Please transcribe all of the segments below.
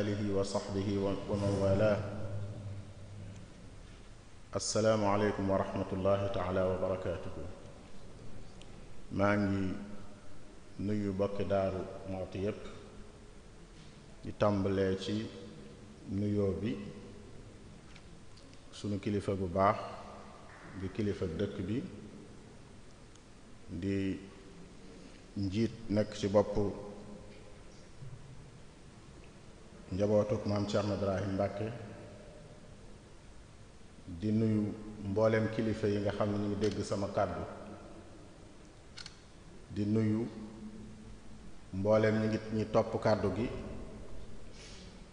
alihi wa sahbihi wa man wala. assalaamu aleykum wa rahmatullahi taala wa barakaatuhu. maa ngi nuyu bokki Daaru Muxti yépp di tàmbalee ci nuyoo bi sunu kilifa gu baax di kilifa dëkk bi di njiit nekk ci bopp njabootuk maam Cerno Ibrahim Mbàkke di nuyu mboolem kilifa yi nga xam ne ñu ngi dégg sama kàddu di nuyu mboolem ñi topp kàddu gi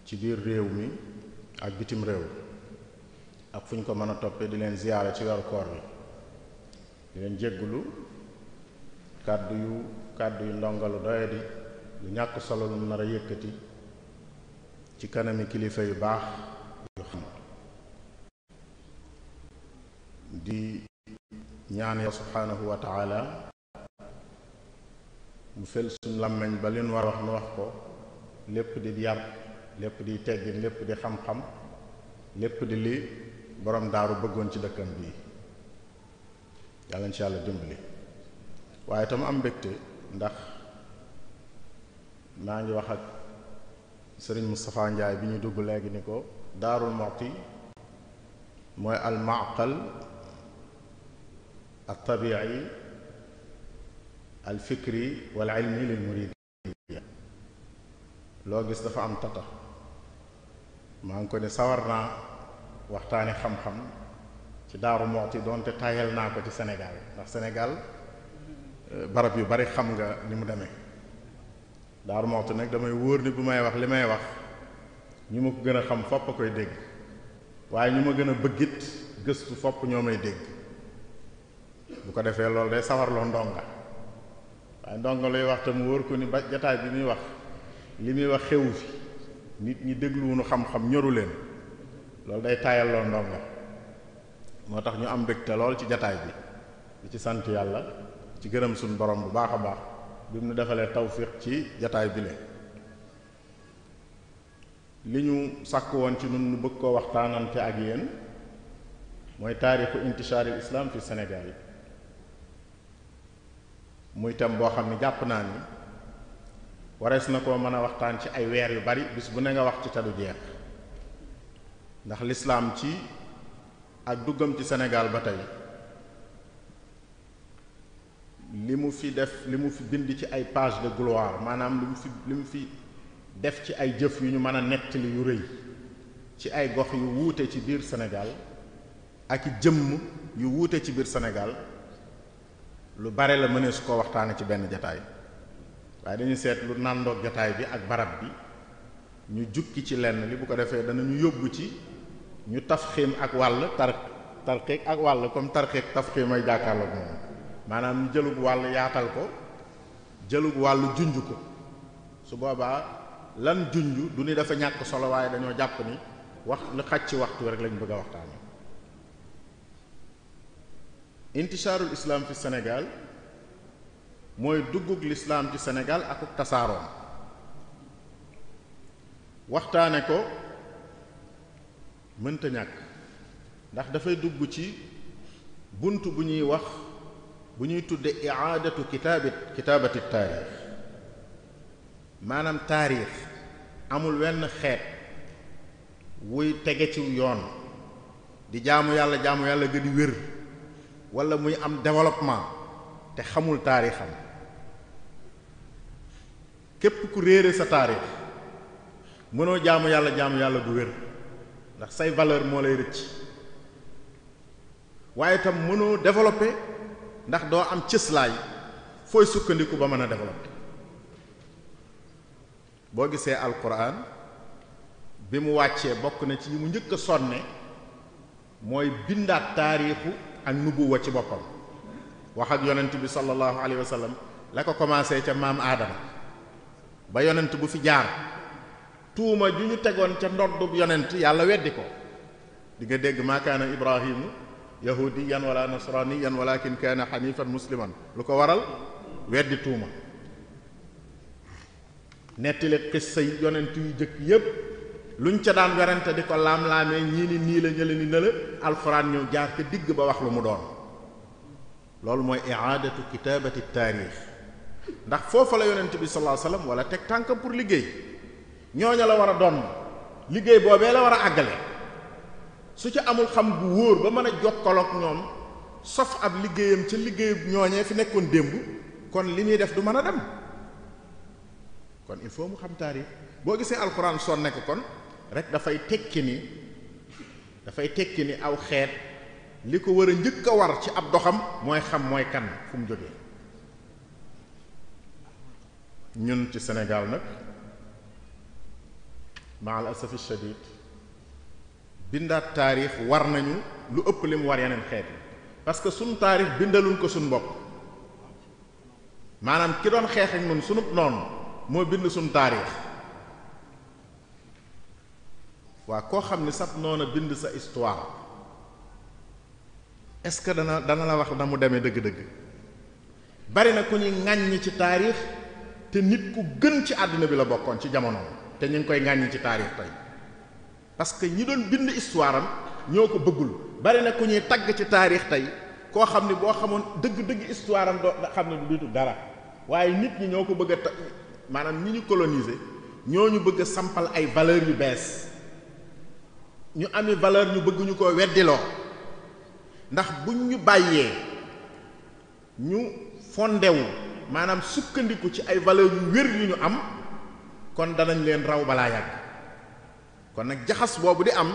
ci biir réew mi ak bitim réew ak fu ñu ko mën a toppee di leen ziyaara ci weeru koor bi di leen jéggulu kàddu yu ndongalu doyadi lu ñàkk solo lu nar a yëkkati ci kanami kilifa yu baax yu xam di ñaan ya subhaanahu wa taala mu fel suñ làmmeñ ba leen war a wax nu wax ko lépp di yar lépp di teggin lépp di xam-xam lépp di li borom daaru bëggoon ci dëkkam bii yàlla na ci yàlla dimbali. waaye itam am mbégte ndax maa ngi wax ak sëriñ Moustapha Ndiaye bi ñu dugg léegi ni ko Daarul Muxti mooy al maqal al tabi'i al fikri wal ilmi lil muridiyya. loo gis dafa am tata maa ngi ko ne sawar naa waxtaane xam-xam ci Daaru Muxti doonte tayal naa ko ci Sénégal ndax Sénégal barab yu bari xam nga ni mu demee. Daaru Muxti nag damay wóor ni bu may wax li may wax ñu ma ko gën a xam fopp a koy dégg waaye ñu ma gën a bëggit gëstu fopp ñoo may dégg bu ko defee loolu day sawarloo ndonga waaye ndonga luy wax tam wóor ko ni ba jataay bi muy wax li muy wax xewu fi nit ñi dégluwunu xam-xam ñoru leen loolu day taayalloo ndonga moo tax ñu am mbégte lool ci jataay bi di ci sant yàlla ci gërëm suñu borom bu baax a baax bi mu defalee tawfiq ci jataay bi le li ñu sàkk woon ci nun nu bëgg koo waxtaanante ak yéen mooy taarixu intishaaril islam fi Sénégal muy tam boo xam ne jàpp naa ni warees na koo mën a waxtaan ci ay weer yu bari bis bu ne nga wax ci te du jeex ndax lislaam ci ak duggam ci Sénégal ba tey li mu fi bind ci ay page de gloire maanaam li mu fi def ci ay jëf yu ñu mën a nettali yu rëy ci ay gox yu wuute ci biir Sénégal ak i jëmm yu wuute ci biir Sénégal lu bare la mënee su ko waxtaane ci benn jataay waaye dañu seet lu nàndoog jataay bi ak barab bi ñu jukki ci lenn li bu ko defee danañu yóbbu ci ñu tafxiim ak wàll tarqiq ak wàll comme tarqiq tafxiim ay jàkkaarloog moom maanaam ñu jëlug wàll yaatal ko jëlug wàllu junj ko su boobaa lan junj du ni dafa ñàkk solo waaye dañoo jàpp ni wax lu xaj ci waxtu rek lañ bëgg a waxtaane intishaarul islam fi Sénégal mooy duggug lislaam ci Sénégal akuk tasaaroom waxtaane ko mënta ñàkk ndax dafay dugg ci bunt bu ñuy tudde i'aadatu kitaabati taarix maanaam taarix amul wenn xeet wuy tege ci yoon di jaamu yàlla ga di wér wala muy am développement te xamul taarixam képp ku réere sa taarix mënoo jaamu yàlla gu wér ndax say valeur moo lay rëcc waaye itam mënoo développer ndax doo am cëslaay fooy sukkandiku ba mën a développer boo gisee alquran bi mu wàccee bokk na ci yi mu njëkk a sonne mooy bindaat taarixu ak nubuwa ci boppam wax ak yonent bi sallallahu alayhi wa sallam la ko commencé ca maam aadama ba yonent bu fi jaar tuuma ju ñu tegoon ca ndoddub yonent yàlla weddi ko di nga dégg maa kaana ibrahimu yahudiyan wala nasraniyan walakin kaana xanifan musliman lu ko waral weddi tuuma nettali xissa yi yonent yu jëkk yépp luñ ca daan werante di ko laam-laamee ñii ni nii la ñële ni nëla alxuraan ñëw jaar ca digg ba wax lu mu doon. loolu mooy i'aadatu kitaabati taarix ndax foofa la yonent bi sallallahu alayhi wasallam wala teg tànkam pour liggéey ñooña la war a doon liggéey boobee la war a àggale su ci amul xam gu wóor ba mën a jokkaloog ñoom sof ab liggéeyam ca liggéey ñooñee fi nekkoon démb kon li muy def du mën a dem kon il faut mu xam taarix boo gisee alxuraan sonne ko kon rek dafay tekki ni aw xeet li ko war a njëkk a war ci ab doxam mooy xam mooy kan fu mu jógee. ñun ci Sénégal nag maal asafi shadid bindaat taarix war nañu lu ëpp li mu war yeneen xeet yi parce que suñ taarix bindaluñ ko suñ bopp maanaam ki doon xeex ak ñun sunu noonu moo bind suñ taarix waa koo xam ni sab noona bind sa histoire est-ce que dana la wax na mu demee dëgg-dëgg bari na ku ñuy ŋàññi ci taarix te nit ku gën ci àdduna bi la bokkoon ci jamono te ñu ngi koy ŋàññi ci taarix tey parce que ñi doon bind histoire am ñoo ko bëggul bari na ku ñuy tagg ci taarix tey koo xam ni boo xamoon dëgg-dëgg histoire am doo xam ne du dara waaye nit ñi ñoo ko bëgg a maanaam ñi ñu coloniser ñoo ñu bëgg a sampal ay valeurs yu bees ñu ami valeur ñu bëgg ñu ko weddiloo ndax buñ ñu bàyyee ñu fondewu maanaam sukkandiku ci ay valeurs yu wér yu ñu am kon danañ leen raw balaa yàgg kon nag jaxas boobu di am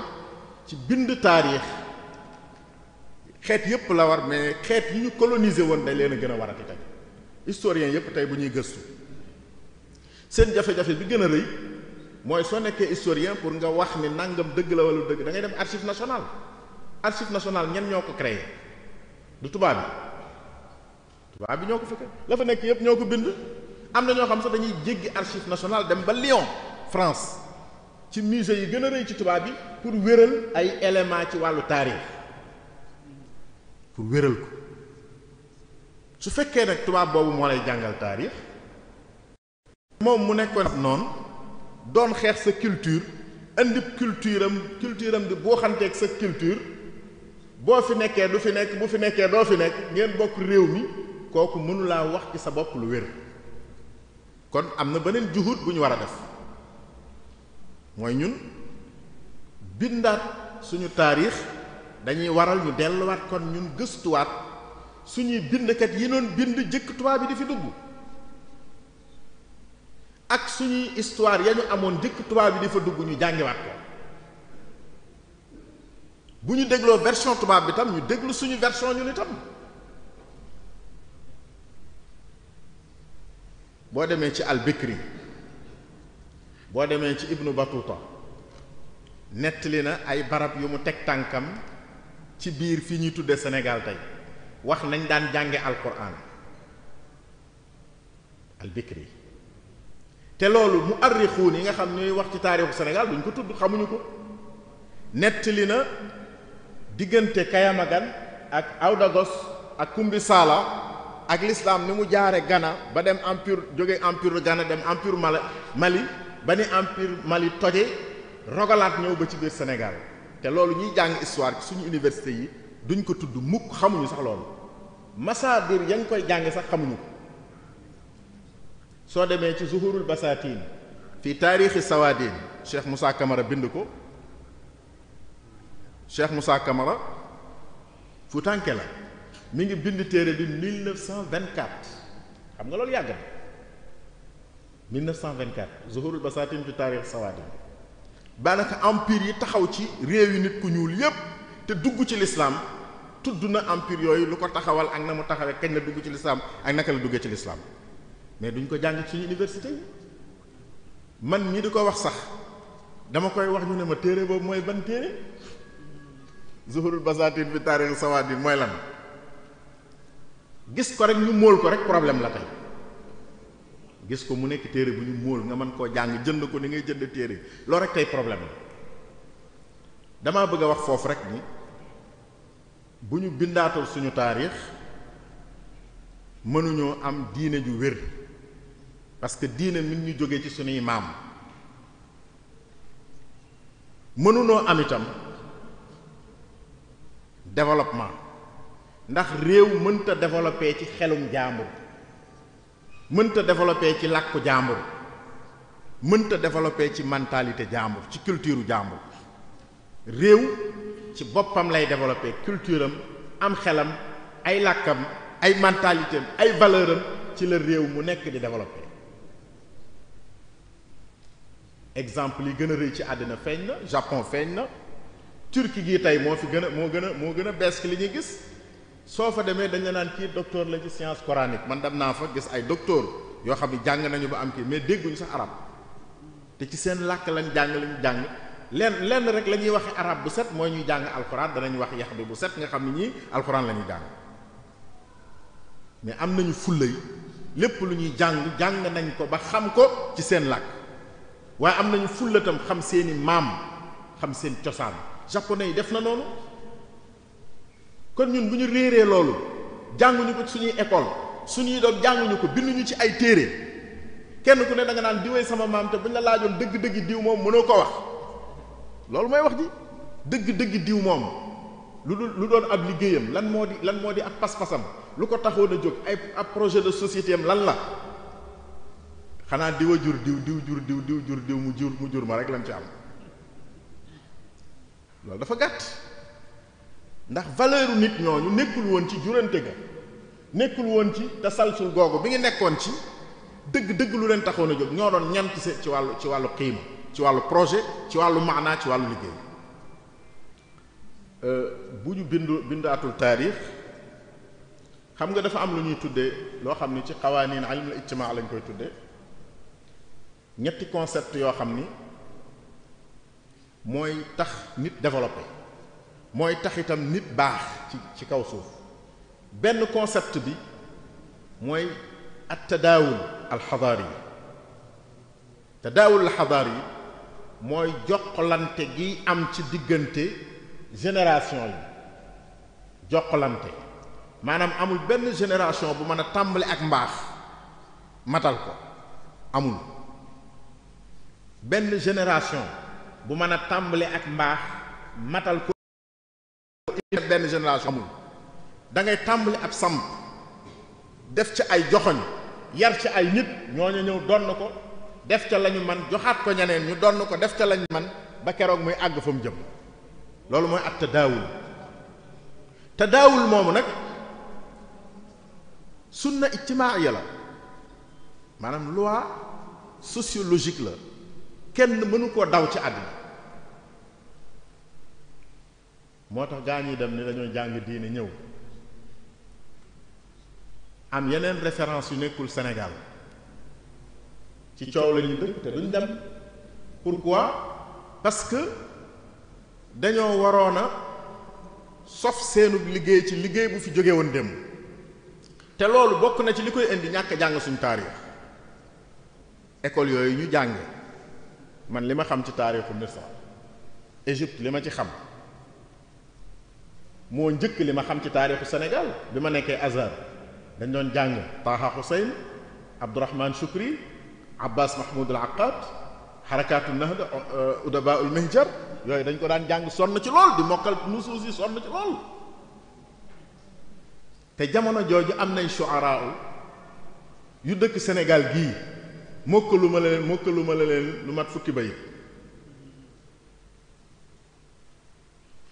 ci bind taarix xeet yépp la war mais xeet yi ñu coloniser woon dañ leen a gën a warati tey historien yépp tey bu ñuy gëstu seen jafe-jafe bi gën a rëy mooy soo nekkee historien pour nga wax ni nangam dëgg la wala dëgg da ngay dem archive nationale archive nationale ñen ñoo ko créé du tubaab bi ñoo ko fekkee la fa nekk yépp ñoo ko bind am na ñoo xam sax dañuy jéggi archive nationale dem ba Lyon France ci musée yi gën a rëy ci tubaab bi pour wéral ay éléments ci wàllu taarix pour wéral ko su fekkee nag tubaab boobu moo lay jàngal taarix moom mu nekkoon noonu doon xeex sa culture indi culture am di boo xanteeg sa culture boo fi nekkee du fi nekk bu fi nekkee doo fi nekk ngeen bokk réew mi kooku mënulaa wax ci sa bopp lu wér kon am na beneen juhud bu ñu war a def mooy ñun bindaat suñu taarix dañuy waral ñu delluwaat kon ñun gëstuwaat suñuy bindkat yi doon bind jëkk tubaab bi di fi dugg ak suñuy histoire ya ñu amoon jëkk tubaab bi di fa dugg ñu jàngiwaat ko bu ñu dégloo version tubaab bi tam ñu déglu suñu version ñun itam boo demee ci al-Bikri boo demee ci Ibnu Batuta nettali na ay barab yu mu teg tànkam ci biir fii ñuy tudde Sénégal tey wax nañ daan jànge alquran al-Bikri te loolu mu arrixuun yi nga xam ñooy wax ci taarixu Sénégal duñ ko tudd xamuñu ko nettali na diggante Kayamagan ak Awdagos ak Kumbi Sala ak l'islam ni mu jaare Ghana ba dem empire jóge empire Ghana dem empire Mali ba ni empire Mali toje rogalaat ñëw ba ci biir Sénégal te loolu ñuy jàng histoire ci suñu université yi duñ ko tudd mukk xamuñu sax loolu masaadir ya ngi koy jàng sax xamuñu ko soo demee ci Zuhurul Basatin fii taarixi Sawadin Cheikh Moussa Camara bind ko Cheikh Moussa Camara Fuutanke la mi ngi bind téere bi 1924 xam nga loolu yàgg na 1924 Zuhurul Basatin fi taarix Sawadin daanaka empire yi taxaw ci réew yi nit ku ñuul yépp te dugg ci l'islam tudd na empire yooyu lu ko taxawal ak na mu taxawee kañ la dugg ci l'islam ak naka la duggee ci l'islam mais duñ ko jàng ci université yi man ñi di ko wax sax dama koy wax ñu ne ma téere boobu mooy ban téere Zuhurul Basatin fi taarix Sawadin mooy lan gis ko rek ñu móol ko rek problème la tey gis ko mu nekk téere bu ñu móol nga mën koo jàng jënd ko ni ngay jënd téere loolu rek tey problème la damaa bëgg a wax foofu rek ni bu ñu bindaatul suñu taarix mënuñoo am diine ju wér parce que diine mi ñu jógee ci suñuy maam mënunoo am itam développement ndax réew mënta développer ci xelum jaambur mënta développer ci làkku jaambur mënta développer ci mentalité jaambur ci culture jaambur réew ci boppam lay développer culture am xelam ay làkkam ay mentalité am ay valeur am ci la réew mu nekk di développer exemple yi gën a rëy ci àddina feeñ na Japon feeñ na Turquie gii tey moo gën a bees ki li ñuy gis soo fa demee dañ la naan kii docteur la ci science coranique man dem naa fa gis ay docteur yoo xam ne jàng nañu ba am kii mais dégguñu sax arab te ci seen làkk lañ jàng lenn rek la ñuy waxe arab bu set mooy ñuy jàng alxuraan danañ wax yax bi bu set nga xam ne ñii alxuraan la ñuy jàng mais am nañu fulla yi lépp lu ñuy jàng nañ ko ba xam ko ci seen làkk waaye am nañu fulla tam xam seeni maam xam seen cosaan japonais yi def na noonu kon ñun bu ñu réeree loolu jànguñu ko ci suñuy école suñuy doom jànguñu ko binduñu ci ay téere kenn ku ne da nga naan diwee sama maam te buñ la laajoon dëgg-dëgg diw moom mënoo ko wax loolu mooy wax ji dëgg-dëgg diw moom lu doon ab liggéeyam lan moo di ab pas-pasam lu ko taxoon a jóg ab projet de société am lan la xanaa diw a jur diw jur diw mu jur ma rek lañ ci am loolu dafa gàtt ndax valeur nit ñooñu nekkul woon ci jurante ga nekkul woon ci tasalsul googu bi ngi nekkoon ci dëgg lu leen taxoon a jóg ñoo doon ñan ci wàllu xiima ci wàllu projet ci wàllu maanaa ci wàllu liggéey bu ñu bindaatul taarix xam nga dafa am lu ñuy tuddee loo xam ni ci xawaaniin ilmul ijtimaa lañ koy tuddee ñetti concept yoo xam ni mooy tax nit développé mooy tax itam nit baax ci kaw suuf benn concept bi mooy at tadaawul alxadaari yi tadaawul alxadaari yi mooy jokkalante gi am ci diggante génération yi jokkalante maanaam amul benn génération bu mën a tàmbali ak mbaax matal ko amul benn génération bu mën a tàmbali ak mbaax matal ko benn génération amul da ngay tàmbali ab samp def ci ay joxoñ yar ci ay nit ñooñu ñëw donn ko def ca lañu man joxaat ko ñeneen ñu donn ko def ca lañu man ba keroog muy àgg fa mu jëm loolu mooy at tadaawul moomu nag sunna ijtimaaiya la maanaam loi sociologique la kenn mënu koo daw ci àddina moo tax gaa ñi dem ni dañoo jàng diine ñëw am yeneen référence yu nekkul Sénégal ci coow la ñuy dëkk te duñ dem pourquoi parce que dañoo waroon a sof seenub liggéey ci liggéey bu fi jóge woon démb te loolu bokk na ci li koy indi ñàkk jàng suñ taarix école yooyu ñu jàng man li ma xam ci taarixu Misra Égypte li ma ci xam moo njëkk li ma xam ci taarixu Sénégal bi ma nekkee Azhar dañ doon jàng Taha Hussein Abdourahman Choukri Abbas Mahmoud al Aqad xarakaatu Nahda Udaba ul Mihjar yooyu dañ ko daan jàng sonn ci lool di mokkal nusuus yi sonn ci lool te jamono jooju am nay shu'araa yu dëkk Sénégal gii mokkaluma la leen lu mat fukki bayit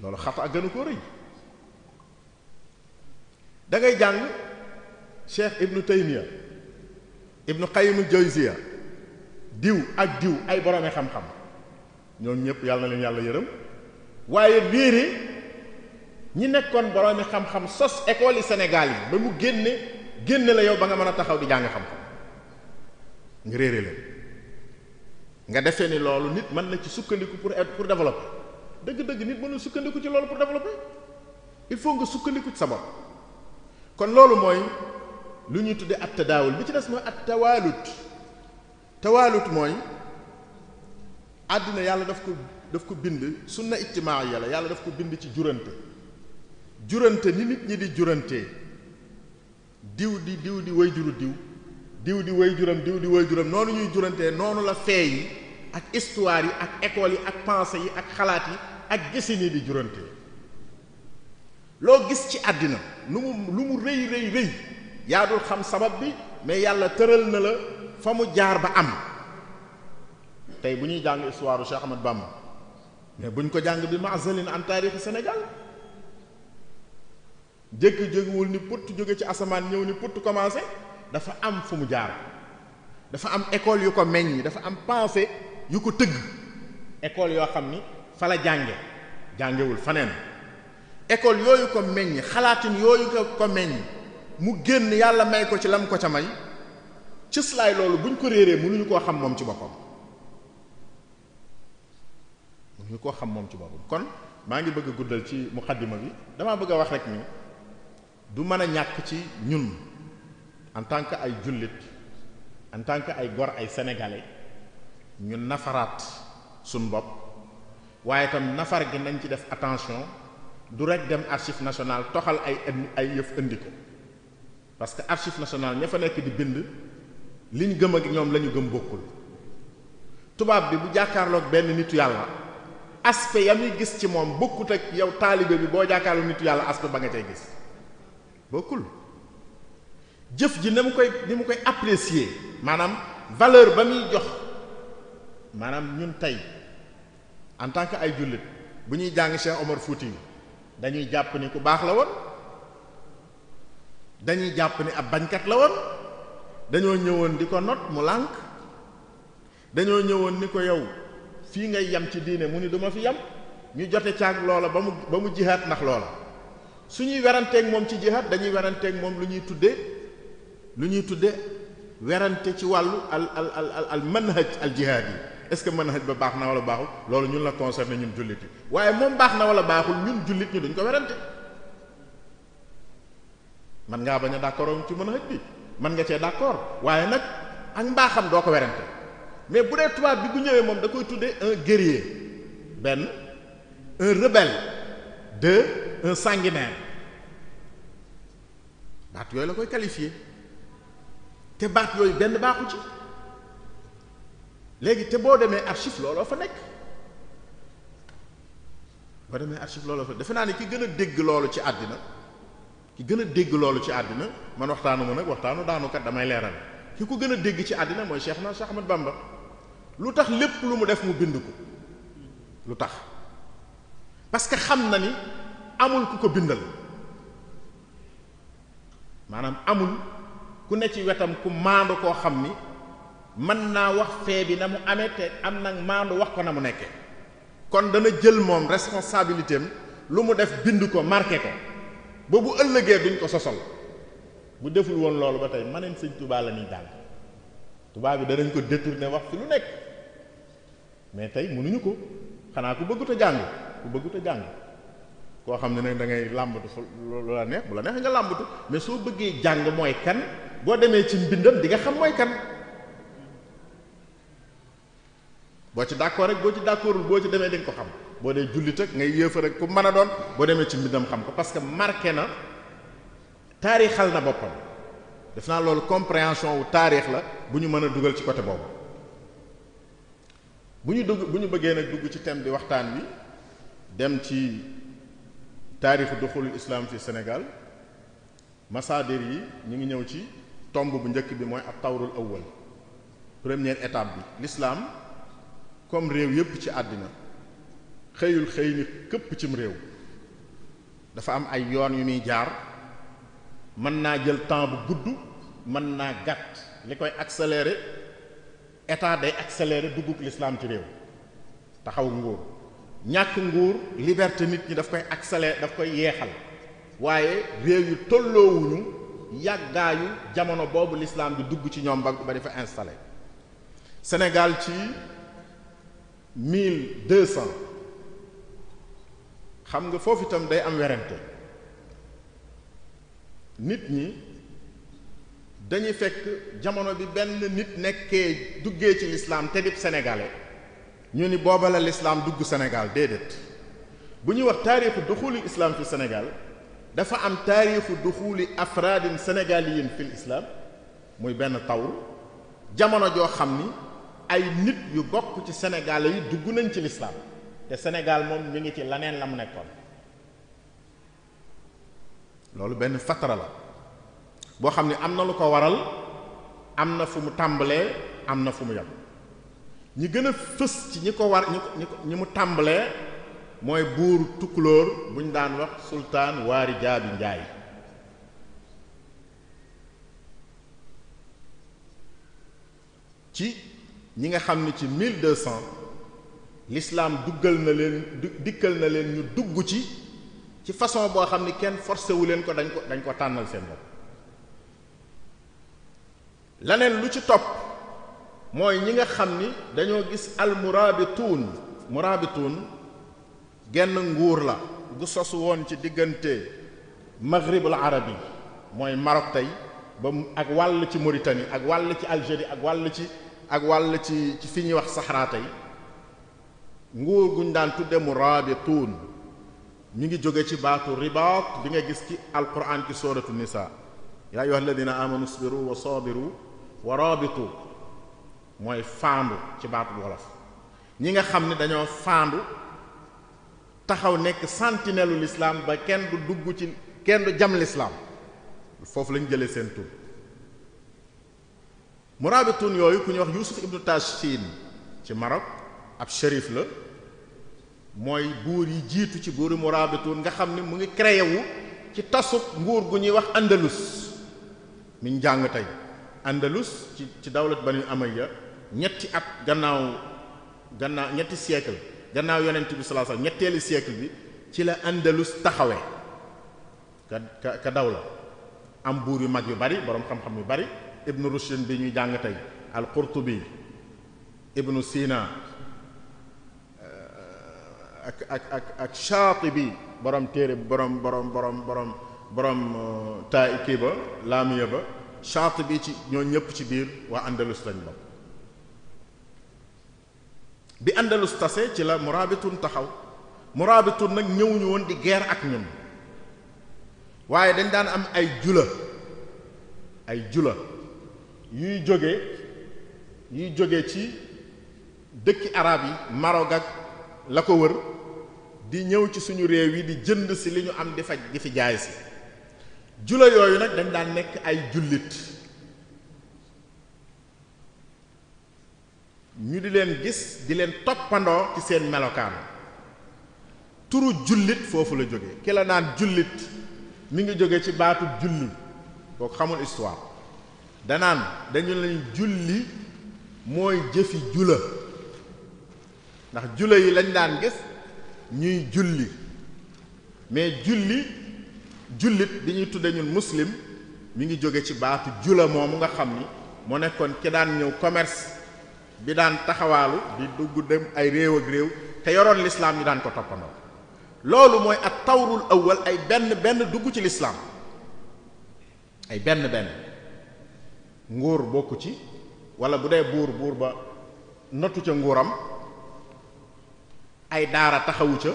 loolu xata ak gënu ko rëy da ngay jàng Cheikh Ibnu Taymiya Ibnu Qayyim al-Jawziya diw ak diw ay boroomi xam-xam ñoom ñëpp yàlla na leen yàlla yërëm waaye réere ñi nekkoon boroomi xam-xam sos école yi Sénégal yi ba mu génne la yow ba nga mën a taxaw di jàng xam-xam nga réere leen nga defee ni loolu nit mën na ci sukkandiku pour développer dëgg-dëgg nit mënul sukkandiku ci loolu pour développer il faut nga sukkandiku ci sa bopp kon loolu mooy lu ñuy tudde at tadaawul bi ci des mooy at tawaalut mooy àddina yàlla daf ko bind sunna ijtimaa yàlla yàlla daf ko bind ci jurante ni nit ñi di jurantee diw di way juru diw di way juram noonu ñuy jurantee noonu la fee yi ak histoire yi ak école yi ak pensée yi ak xalaat yi ak gisin yi di jurante loo gis ci àddina lu mu rëy rëy rëy yaa dul xam sabab bi mais yàlla tëral na la fa mu jaar ba am tey bu ñuy jàng histoire Cheikh Ahmad Bamba mais buñ ko jàng bi ma'zalin an taarixi Sénégal jékki-jógewul ni putt jóge ci asamaan ñëw ni putt commencé dafa am fu mu jaar dafa am école yu ko meññ dafa am pensée yu ko tëgg école yoo xam ni fa la jàngewul faneen école yooyu ko meññ xalaatin yooyu ko meññ mu génn yàlla may ko ci lam ko ca may cëslaay loolu buñ ko réeree mënuñu koo xam moom ci boppam kon maa ngi bëgg a guddal ci muqaddima bi damaa bëgg a wax rek ni du mën a ñàkk ci ñun en tant que ay jullit en tant que ay gor ay sénégalais ñu nafaraat suñ bopp waaye itam nafar gi nañ ci def attention du rek dem archive nationale toxal ay yëf indi ko parce que archive nationale ña fa nekk di bind liñ gëm ak ñoom la ñu gëm bokkul tubaab bi bu jàkkaarloog benn nitu yàlla aspect ya muy gis ci moom bokkut ak yow taalibe bi boo jàkkaarloog nitu yàlla aspect ba nga cay gis bokkul jëf ji ni mu koy apprécier maanaam valeur ba muy jox maanaam ñun tey en tant que ay jullit bu ñuy jàng Cheikh Omar Fouti dañuy jàpp ni ku baax la woon dañuy jàpp ni ab bañkat la woon dañoo ñëwoon di ko not mu lànk dañoo ñëwoon ni ko yow fii ngay yam ci diine mu ni duma fi yam ñu jote caag loola ba mu jihaat ndax loola suñuy weranteeg moom ci jihaat dañuy weranteeg moom lu ñuy tudde werante ci wàllu al manhaj al jihaad yi est-ce que manhaj ba baax na wala baaxul loolu ñun la concerné ñun jullit yi waaye moom baax na wala baaxul ñun jullit ñi duñ ko werante man ngaa bañ a d'accord ci manhaj bi man nga cee d'accord waaye nag ak mbaaxam doo ko werante mais bu dee tubaab bi bu ñëwee moom da koy tuddee un guerrier benn un rebelle deux un sanguinaire baat yooyu la koy qualifier te baat yooyu benn baaxu ci léegi te boo demee archive looloo fa nekk defe naa ne ki gën a dégg loolu ci àddina man waxtaanu ma nag waxtaanu daanukat damay leeral ki ko gën a dégg ci àddina mooy Cheikh Ahmad Bamba lu tax lépp lu mu def mu bind ko lu tax parce que xam na ni amul ku ko bindal maanaam amul ku ne ci wetam ku maandu koo xam ni mën naa wax fee bi na mu amee te am nag maandu wax ko na mu nekkee kon dana jël moom responsabilité am lu mu def bind ko marqué ko ba bu ëllëgee duñ ko sosol bu deful woon loolu ba tey maneen sëñ Tuubaa la ñuy jàng tubaab bi danañ ko détourné wax fi lu nekk mais tey mënuñu ko xanaa ku bëggut a jàng koo xam ne nag da ngay làmbatu fu lu la neex bu la neex nga làmbatu mais soo bëggee jàng mooy kan boo demee ci mbindam di nga xam mooy kan boo ci d'accord rek boo ci d'accordul boo ci demee di nga ko xam boo dee jullit ak ngay yéefar rek ku mën a doon boo demee ci mbindam xam ko parce que marqué na taarixal na boppam def naa loolu compréhension wu taarix la bu ñu mën a dugal ci côté boobu bu ñu bëggee nag dugg ci thème bi waxtaan wi dem ci taarixu duxulul islam fi Sénégal masaadir yi ñu ngi ñëw ci tomb bu njëkk bi mooy ab tawrul awwal première étape bi l'islam comme réew yépp ci àddina xëy ni këpp cim réew dafa am ay yoon yu muy jaar mën naa jël temps bu gudd mën naa gàtt li koy accélérer état day accélérer dugguk l'islam ci réew taxaw nguur ñàkk nguur liberté nit ñi daf koy accélérer daf koy yeexal waaye réew yu tolloowuñu yàggaayu jamono boobu l'islam di dugg ci ñoom ba di fa installé Sénégal ci 1200 xam nga foofu itam day am werante nit ñi dañuy fekk jamono bi benn nit nekkee duggee ci l'islam te dib sénégalais ñu ni booba la l'islam dugg Sénégal déedéet bu ñuy wax taarixu duxuli islam fi Sénégal dafa am taarixu duxuli afraadin sénégaliyin fil islam muy benn tawr jamono joo xam ni ay nit yu bokk ci Sénégal yi dugg nañ ci lislaam te Sénégal moom mi ngi ci laneen la mu nekkoon. loolu benn fatara la boo xam ne am na lu ko waral, am na fu mu tàmbalee, am na fu mu yem. ñi gën a fës ci ñi ko war ñi mu tàmbalee mooy buur Tukulóor bu ñu daan wax sultaan Waari Jaabi Njaay. ci ñi nga xam ni ci 1200 l'islam dikkal na leen ñu dugg ci façon boo xam ni kenn forcé wu leen ko dañ ko tànnal seen bopp. laneen lu ci topp mooy ñi nga xam ni dañoo gis al murabituun genn nguur la gu sosu woon ci diggante maghribul arabi mooy Maroc tey ba ak wàll ci Mauritanie ak wàll ci Algérie ak wàll ci fi ñuy wax Sahara tey nguur guñ daan tudde murabituun ñu ngi jóge ci baatu ribaat bi nga gis ci alquran ci suratu nisa yaa ayyuha alladina amanu isbiru wa sabiru wa rabitu mooy faandu ci baatu wolof. ñi nga xam ne dañoo faandu taxaw nekk sentinelle u l'islam ba kenn du jam l'islam foofu lañ jëlee seen tur. murabitun yooyu ku ñuy wax Yusuf ibnu Tashin ci Maroc ab shérif la, mooy buur yi jiitu ci buuri murabitun nga xam ne mu ngi créé wu ci tasub nguur gu ñuy wax Andalus mi ñu jàng tey. Andalus ci dawlat Bani Umayya ñetti at gannaaw ñetti siècle gannaaw yonent bi sallallahu alayhi wasallam ñetteeli siècle bi ci la Andalus taxawee ka dawla am buur yu mag yu bari boroom xam-xam yu bari. Ibn Rushd bi ñuy jàng tey al-Qurtubi, Ibn Sina ak Shaatibi borom téere borom taa kii ba laamiya ba Shaatibi ci ñoo ñëpp ci biir waa Andalus lañ bokk. bi Andalus tase ci la murabitun taxaw. murabitun nag ñëwuñu woon di guerre ak ñun waaye dañ daan am ay jula yuy jóge ci dëkki arab yi Maroc ak la ko wër di ñëw ci suñu réew yi di jënd si li ñu am di fi jaay si. jula yooyu nag dañ daan nekk ay jullit ñu di leen gis di leen toppandoo ci seen melokaan. turu jullit foofu la jóge ki la naan jullit mi ngi jóge ci baatu julli kooku xamul histoire danaan dañu lañ julli mooy jëfi jula ndax jula yi lañ daan gis ñuy julli mais jullit bi ñuy tudde ñun muslim mi ngi jóge ci baatu jula moomu nga xam ni moo nekkoon ki daan ñëw commerce bi daan taxawaalu di dugg dem ay réew ak réew te yoroon lislaam ñu daan ko toppandoo. loolu mooy at tawrul awwal ay benn dugg ci lislaam ay benn nguur bokku ci wala bu dee buur ba notu ca nguuram ay daara taxawu ca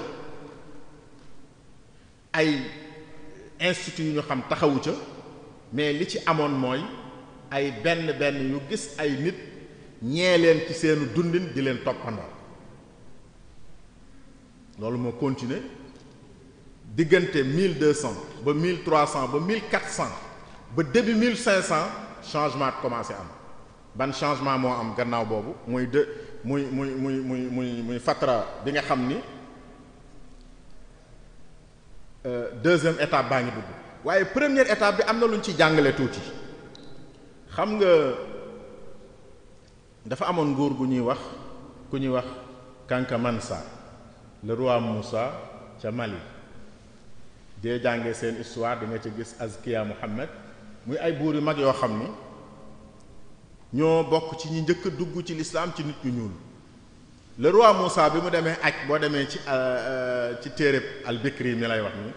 ay institut yu ñu xam taxawu ca mais li ci amoon mooy ay benn yu gis ay nit ñee leen ci seenu dundin di leen toppandoo. loolu moo continuer diggante 1200 ba 1300 ba 1400 ba début 1500 changement commencé am. ban changement moo am gannaaw boobu muy fatra bi nga xam ni deuxième étape baa ngi dugg waaye première étape bi am na lu ñu ci jàngale tuuti. xam nga dafa amoon nguur ku ñuy wax Kanka Mansa le roi Moussa ca Mali. dee jàngee seen histoire di nga ci gis Azkiya Muhammad muy ay buur yu mag yoo xam ni ñoo bokk ci ñi njëkk a dugg ci lislaam ci nit ñu ñuul. le roi Moussa bi mu demee aj boo demee ci téereb al-Bikri mi lay wax ni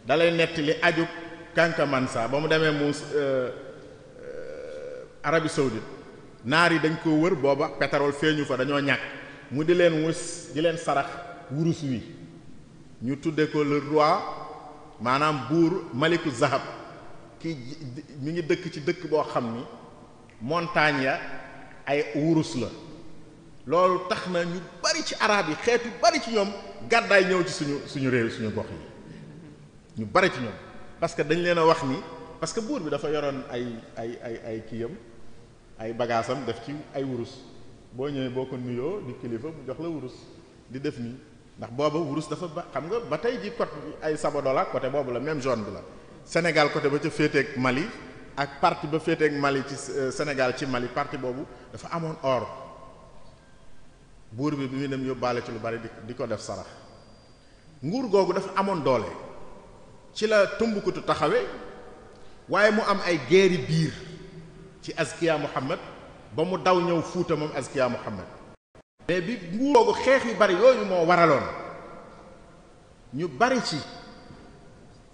dalay nettali aju Kanka Mansa ba mu demee Arabie saoudite naar yi dañ ko wër booba pétrole feeñu fa dañoo ñàkk mu di leen wus di leen sarax wurus wi ñu tudde ko le roi maanaam buur maliku zahab ki mi ngi dëkk ci dëkk boo xam ni montagne ya ay wurus la loolu tax na ñu bari ci arab yi xeetu bari ci ñoom gàddaay ñëw ci suñu réew suñu gox yi ñu bari ci ñoom parce que dañ leen a wax ni parce que buur bi dafa yoroon ay kiyam ay bagaasam def ci ay wurus boo ñëwee boo ko nuyoo di kilifa mu jox la wurus di def nii ndax booba wurus dafa ba xam nga ba tey ji côté ay Sabodola côté boobu la même zone bi la Sénégal côté ba ca féeteeg Mali ak partie ba féeteeg Mali ci Sénégal ci Mali partie boobu dafa amoon or buur bi muy dem yóbbaale ci lu bari di ko def sarax nguur googu dafa amoon doole ci la Tombouctou taxawe waaye mu am ay guerre biir ci Azkiya Muhammad ba mu daw ñëw Fuuta moom Azkiya Muhammad mais bi nguur googu xeex yu bari yooyu moo waraloon ñu bari ci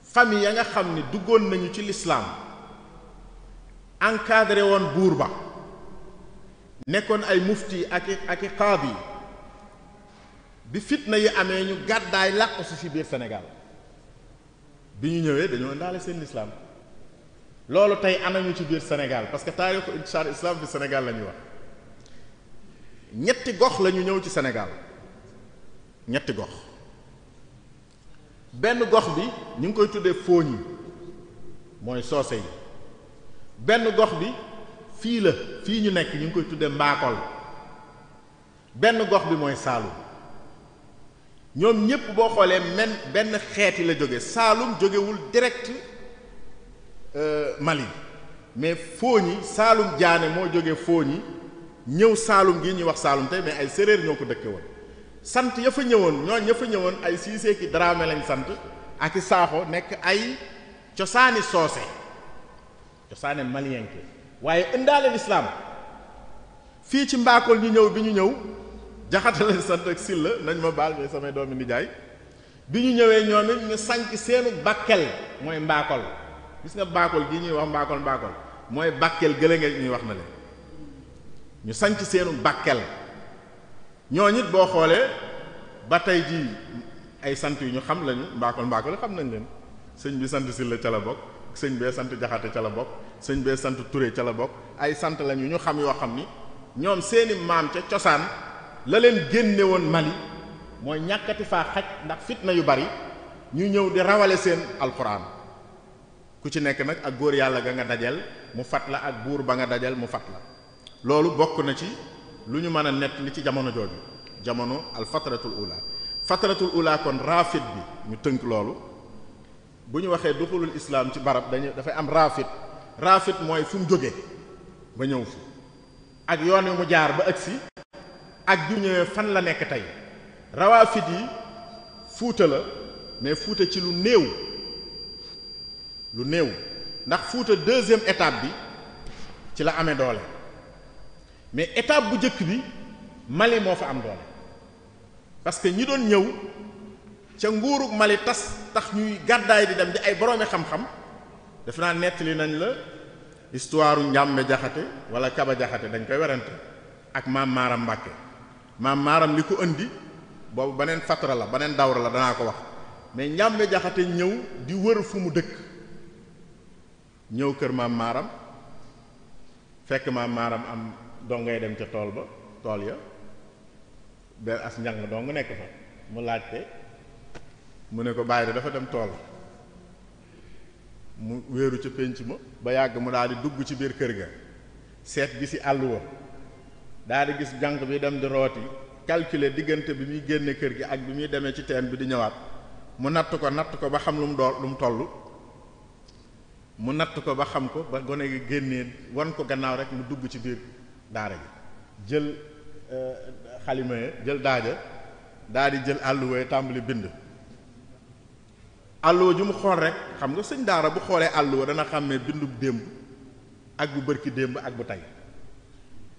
famille ya nga xam ni duggoon nañu ci lislaam encadré woon buur ba nekkoon ay mufti ak i qaadi bi fitna yi amee ñu gàddaay làqu si ci biir Sénégal bi ñu ñëwee dañoo indaale seen lislaam loolu tey anañu ci biir Sénégal parce que taarixu inchaar islam fi Sénégal la ñuy wax ñetti gox la ñu ñëw ci Sénégal ñetti gox benn gox bi ñu ngi koy tuddee Fooñi mooy soose yi benn gox bi fii ñu nekk ñu ngi koy tuddee Mbaakol benn gox bi mooy Saalum ñoom ñépp boo xoolee benn xeeti la jóge Saalum jógewul direct Mali mais Fooñi Saalum Jaane moo jóge Fooñi ñëw Saalum gi ñuy wax Saalum tey mais ay séréer ñoo ko dëkke woon sant ya fa ñëwoon ay Siise ki Dramé lañ sant ak i Saaxo nekk ay cosaani soose cosaani malienke waaye indaale lislaam fii ci Mbaakol ñu ñëw bi ñu ñëw Jaxate lañ sant ak Silla nañ ma baal mais samay doomi nijaay bi ñu ñëwee ñoom it ñu sanc seenu Bakel mooy Mbaakol gis nga Mbaakol gii ñuy wax Mbaakol mooy Bakel gële nga ñuy wax na leen ñu sanc seenu Bakel ñoo nit boo xoolee ba tey jii ay sant yu ñu xam lañu Mbaakol xam nañ leen sëñ bi sant Silla ca la bokk sëñ bee sant Jaxate ca la bokk sëñ bee sant Touré ca la bokk ay sant lañu ñu xam yoo xam ni ñoom seeni maam ca cosaan la leen génne woon Mali mooy ñàkkati faa xaj ndax fitna yu bari ñu ñëw di rawale seen alxuraan ku ci nekk nag ak góor yàlla ga nga dajal mu fat la ak buur ba nga dajal mu fat la loolu bokk na ci lu ñu mën a nett li ci jamono jooju jamono al fatratul ula kon raafit bi ñu tënk loolu bu ñu waxee duxulul islaam ci barab dafay am raafit mooy fu mu jóge ba ñëw fi ak yoon wi mu jaar ba agsi ak bi ñëwee fan la nekk tey rawaafit yi Fuuta la mais Fuuta ci lu néew ndax Fuuta deuxième étape bi ci la amee doole mais étape bu njëkk bi Mali moo fa am doole parce que ñi doon ñëw ca nguurug Mali tax ñuy gàddaay di dem di ay boroomi xam-xam def naa nettali nañ la histoire Njàmbe Jaxate wala Kaba Jaxate dañ koy werante ak maam Maaram Mbàkke maam Maaram li ko indi boobu beneen fatra la beneen dawra la danaa ko wax mais Njàmbe Jaxate ñëw di wër fu mu dëkk ñëw kër maam Maaram fekk maam Maaram am dongay dem ca tool ya benn as njàng dong nekk fa mu laajte mu ne ko bàyyi dafa dem tool mu wéeru ca pénc ma ba yàgg mu daal di dugg ci biir kër ga seet gi ci àlluwa daal di gis jànq bi dem di rooti calculer diggante bi muy génne kër gi ak bi muy demee ci teen bi di ñëwaat mu natt ko ba xam lu mu toll mu natt ko ba xam ko ba gone gi génnee wan ko gannaaw rek mu dugg ci biir daara gi jël xalima ya jël daaja daal di jël àlluwa yi tàmbali bind àlluwa ju mu xool rek xam nga sëñ daara bu xoolee àlluwa dana xàmmee bindub démb ak bu bërki démb ak bu tey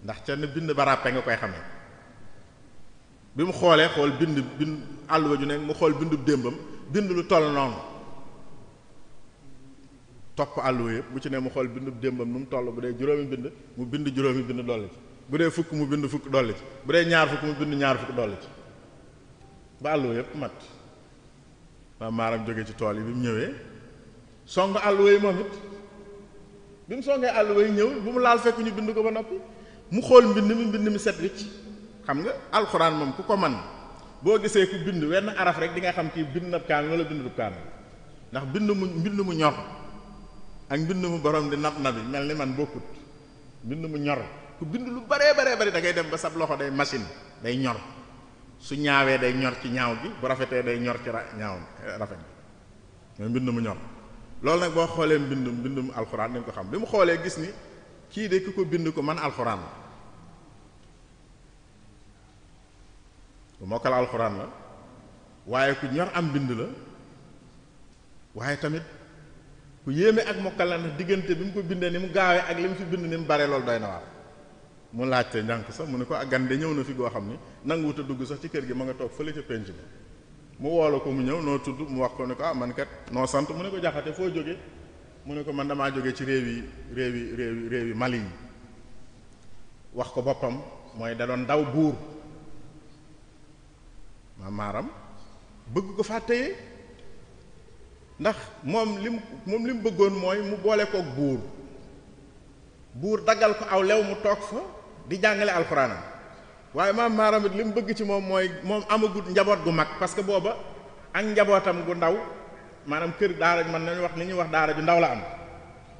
ndax ca ne bind ba ràppe nga koy xamee bi mu xoolee xool bind àlluwa ju ne mu xool bindub démbam bind lu toll noonu topp àlluwa yëpp bu ci ne mu xool bindub démbam nu mu toll bu dee juróomi bind mu bind juróomi bind dolli ci bu dee fukk mu bind fukk dolli ci bu dee ñaar fukk mu bind ñaar fukk dolli ci ba àlluwa yëpp mat maam Maaram jóge ci tool yi bi mu ñëwee song àlluwa yi moom it bi mu songee àlluwa yi ñëw bu mu laal fekk ñu bind ko ba noppi mu xool mbind mi sett wicc xam nga alxuraan moom ku ko man boo gisee ku bind wenn araf rek di nga xam kii bind na kaamil wala bindu kaamil ndax mbind mu ñor ak mbind mu borom di nab nabi mel ni man bokkut. mbind mu ñor ku bind lu baree bari da ngay dem ba sab loxo day machine day ñor su ñaawee day ñor ci ñaaw gi bu rafetee day ñor ci ñaaw rafet bi mooy mbind mu ñor loolu nag boo xoolee mbindum alxuraan dañ ko xam bi mu xoolee gis ni kii de ku ko bind ko man alxuraan la ku mokkal alxuraan la waaye ku ñor am bind la waaye tamit ku yéeme ak mokkal la ndax diggante bi mu ko bindee ni mu gaawee ak li mu fi bind ni mu bare loolu doy na waar mu laajte njànk sax mu ne ko ak gan de ñëw na fi goo xam ni nanguwut a dugg sax ci kër gi ma nga toog fële ca penc bi mu woolu ko mu ñëw noo tudd mu wax ko ne ko ah man kat noo sant mu ne ko jaxate foo jóge mu ne ko man damaa jóge ci réew yi Mali yi wax ko boppam mooy da doon daw buur maaram bëgg ko faa téye ndax moom lim bëggoon mooy mu boole kook buur daggal ko aw lew mu toog fa di jàngale alxuraanam waaye maaram it li mu bëgg ci moom mooy moom amagut njaboot gu mag parce que booba ak njabootam gu ndaw maanaam kër daara man nañu wax li ñuy wax daara ju ndaw la am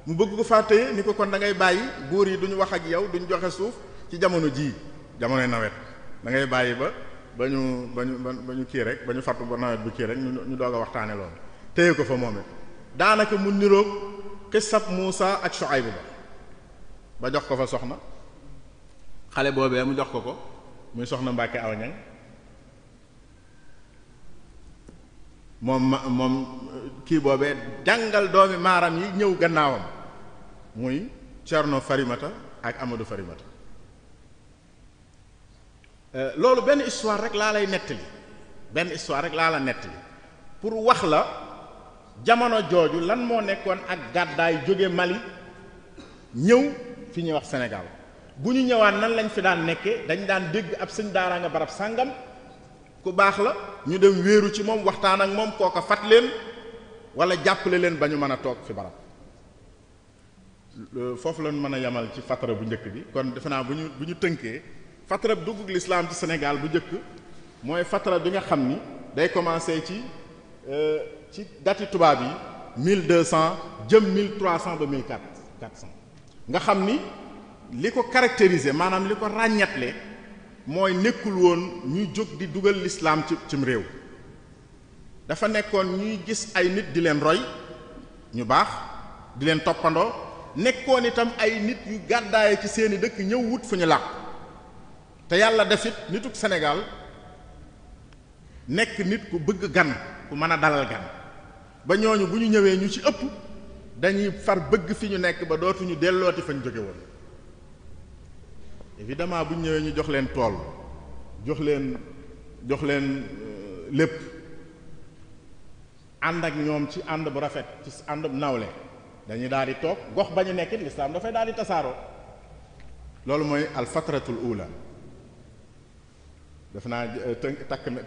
mu bëgg ko faa téye ni ko kon da ngay bàyyi buur yi duñu wax ak yow duñu joxe suuf ci jamono jii jamonoy nawet da ngay bàyyi ba ñu kii rek ba ñu fattu ba nawet bu kii rek ñu doog a waxtaane loolu téye ko fa moom it daanaka mu niroog xisab Muusa ak Shuayb ba jox ko fa soxna xale boobee mu jox ko muy soxna Mbàkke aw ñang moom kii boobee jàngal doomi maaram yi ñëw gannaawam muy Cerno Farimata ak Amadou Farimata loolu benn histoire rek laa lay nettali pour wax la jamono jooju lan moo nekkoon ak gàddaay jóge Mali ñëw fi ñuy wax Sénégal bu ñu ñëwaan nan lañ fi daan nekke dañ daan dégg ab sëñ daaraa nga barab sàngam ku baax la ñu dem wéeru ci moom waxtaan ak moom kooka fat leen wala jàppale leen ba ñu mën a toog fi barab foofu lañ mën a yamal ci fatara bu njëkk bi kon defe naa bu ñu tënkee fatara bu duggug lislaam ci Sénégal bu njëkk mooy fatara bi nga xam ni day commencer ci dati tubaab yi 1200 jëm 1300 ba 1400 nga xam ni li ko caractériser maanaam li ko ràññatle mooy nekkul woon ñuy jóg di dugal lislaam cim réew dafa nekkoon ñuy gis ay nit di leen roy ñu baax di leen toppandoo nekkoon itam ay nit yu gàddaaye ci seeni dëkk ñëw wut fu ñu làq te yàlla def it nituk Sénégal nekk nit ku bëgg gan ku mën a dalal gan ba ñooñu bu ñu ñëwee ñu ci ëpp dañuy far bëgg fi ñu nekk ba dootuñu dellooti fañ jóge woon évidemment bu ñu ñëwee ñu jox leen tool jox leen lépp ànd ak ñoom ci ànd bu rafet ci ànd bu nawle dañuy daal di toog gox ba ñu nekkit lislaam dafay daal di tasaaroo loolu mooy alfatratul ula def naa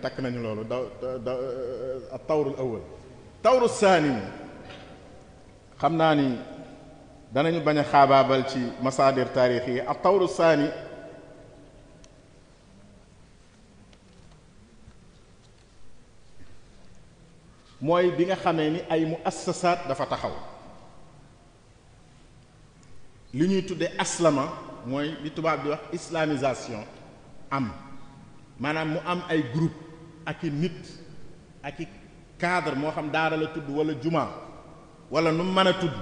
takk nañu loolu da tawrul awal tawru saani xam naa ni danañu bañ a xaabaabal ci masaadir taarix yi ak tawru saani mooy bi nga xamee ni ay muassasaat dafa taxaw li ñuy tuddee aslama mooy li tubaab di wax islamisation am maanaam mu am ay groupe ak i nit ak i cadre moo xam daara la tudd wala juma wala nu mën a tudd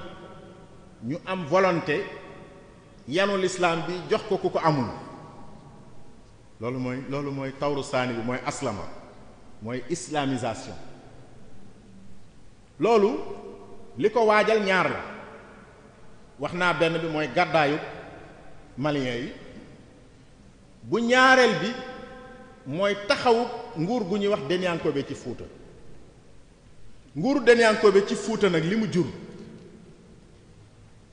ñu am volonté yanu lislaam bi jox ko ku ko amul loolu mooy tawru saani bi mooy aslama mooy islamisation loolu li ko waajal ñaar la wax naa benn bi mooy gàddaayu maliens yi bu ñaareel bi mooy taxawu nguur gu ñuy wax Denyankoobe ci Fuuta nguuru Denyankoobe ci Fuuta nag li mu jur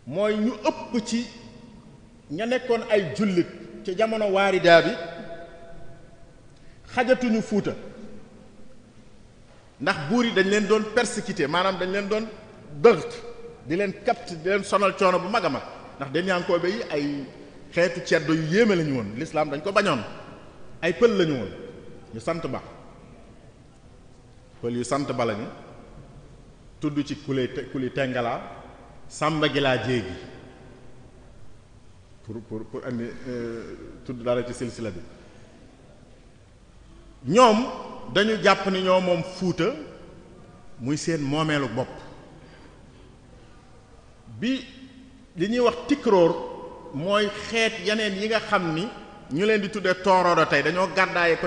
mooy ñu ëpp ci ña nekkoon ay jullit ci jamono waaridaa bi xajatuñu Fuuta ndax buur yi dañ leen doon persécuter maanaam dañ leen doon dërt di leen capte di leen sonal coono bu mag a mag ndax Denyankoobe yi ay xeetu ceddo yu yéeme lañu woon l'islam dañ ko bañoon ay pël lañu woon ñu sant ba pël yu sant ba lañu tudd ci kuli tengala sàmba gi laa jéegi pour andi tudd dara ci silsila bi ñoom dañu jàpp ni ñoo moom Fuuta muy seen moomeelu bopp bi li ñuy wax tikroor mooy xeet yeneen yi nga xam ni ñu leen di tuddee tooroodo tey dañoo gàddaaye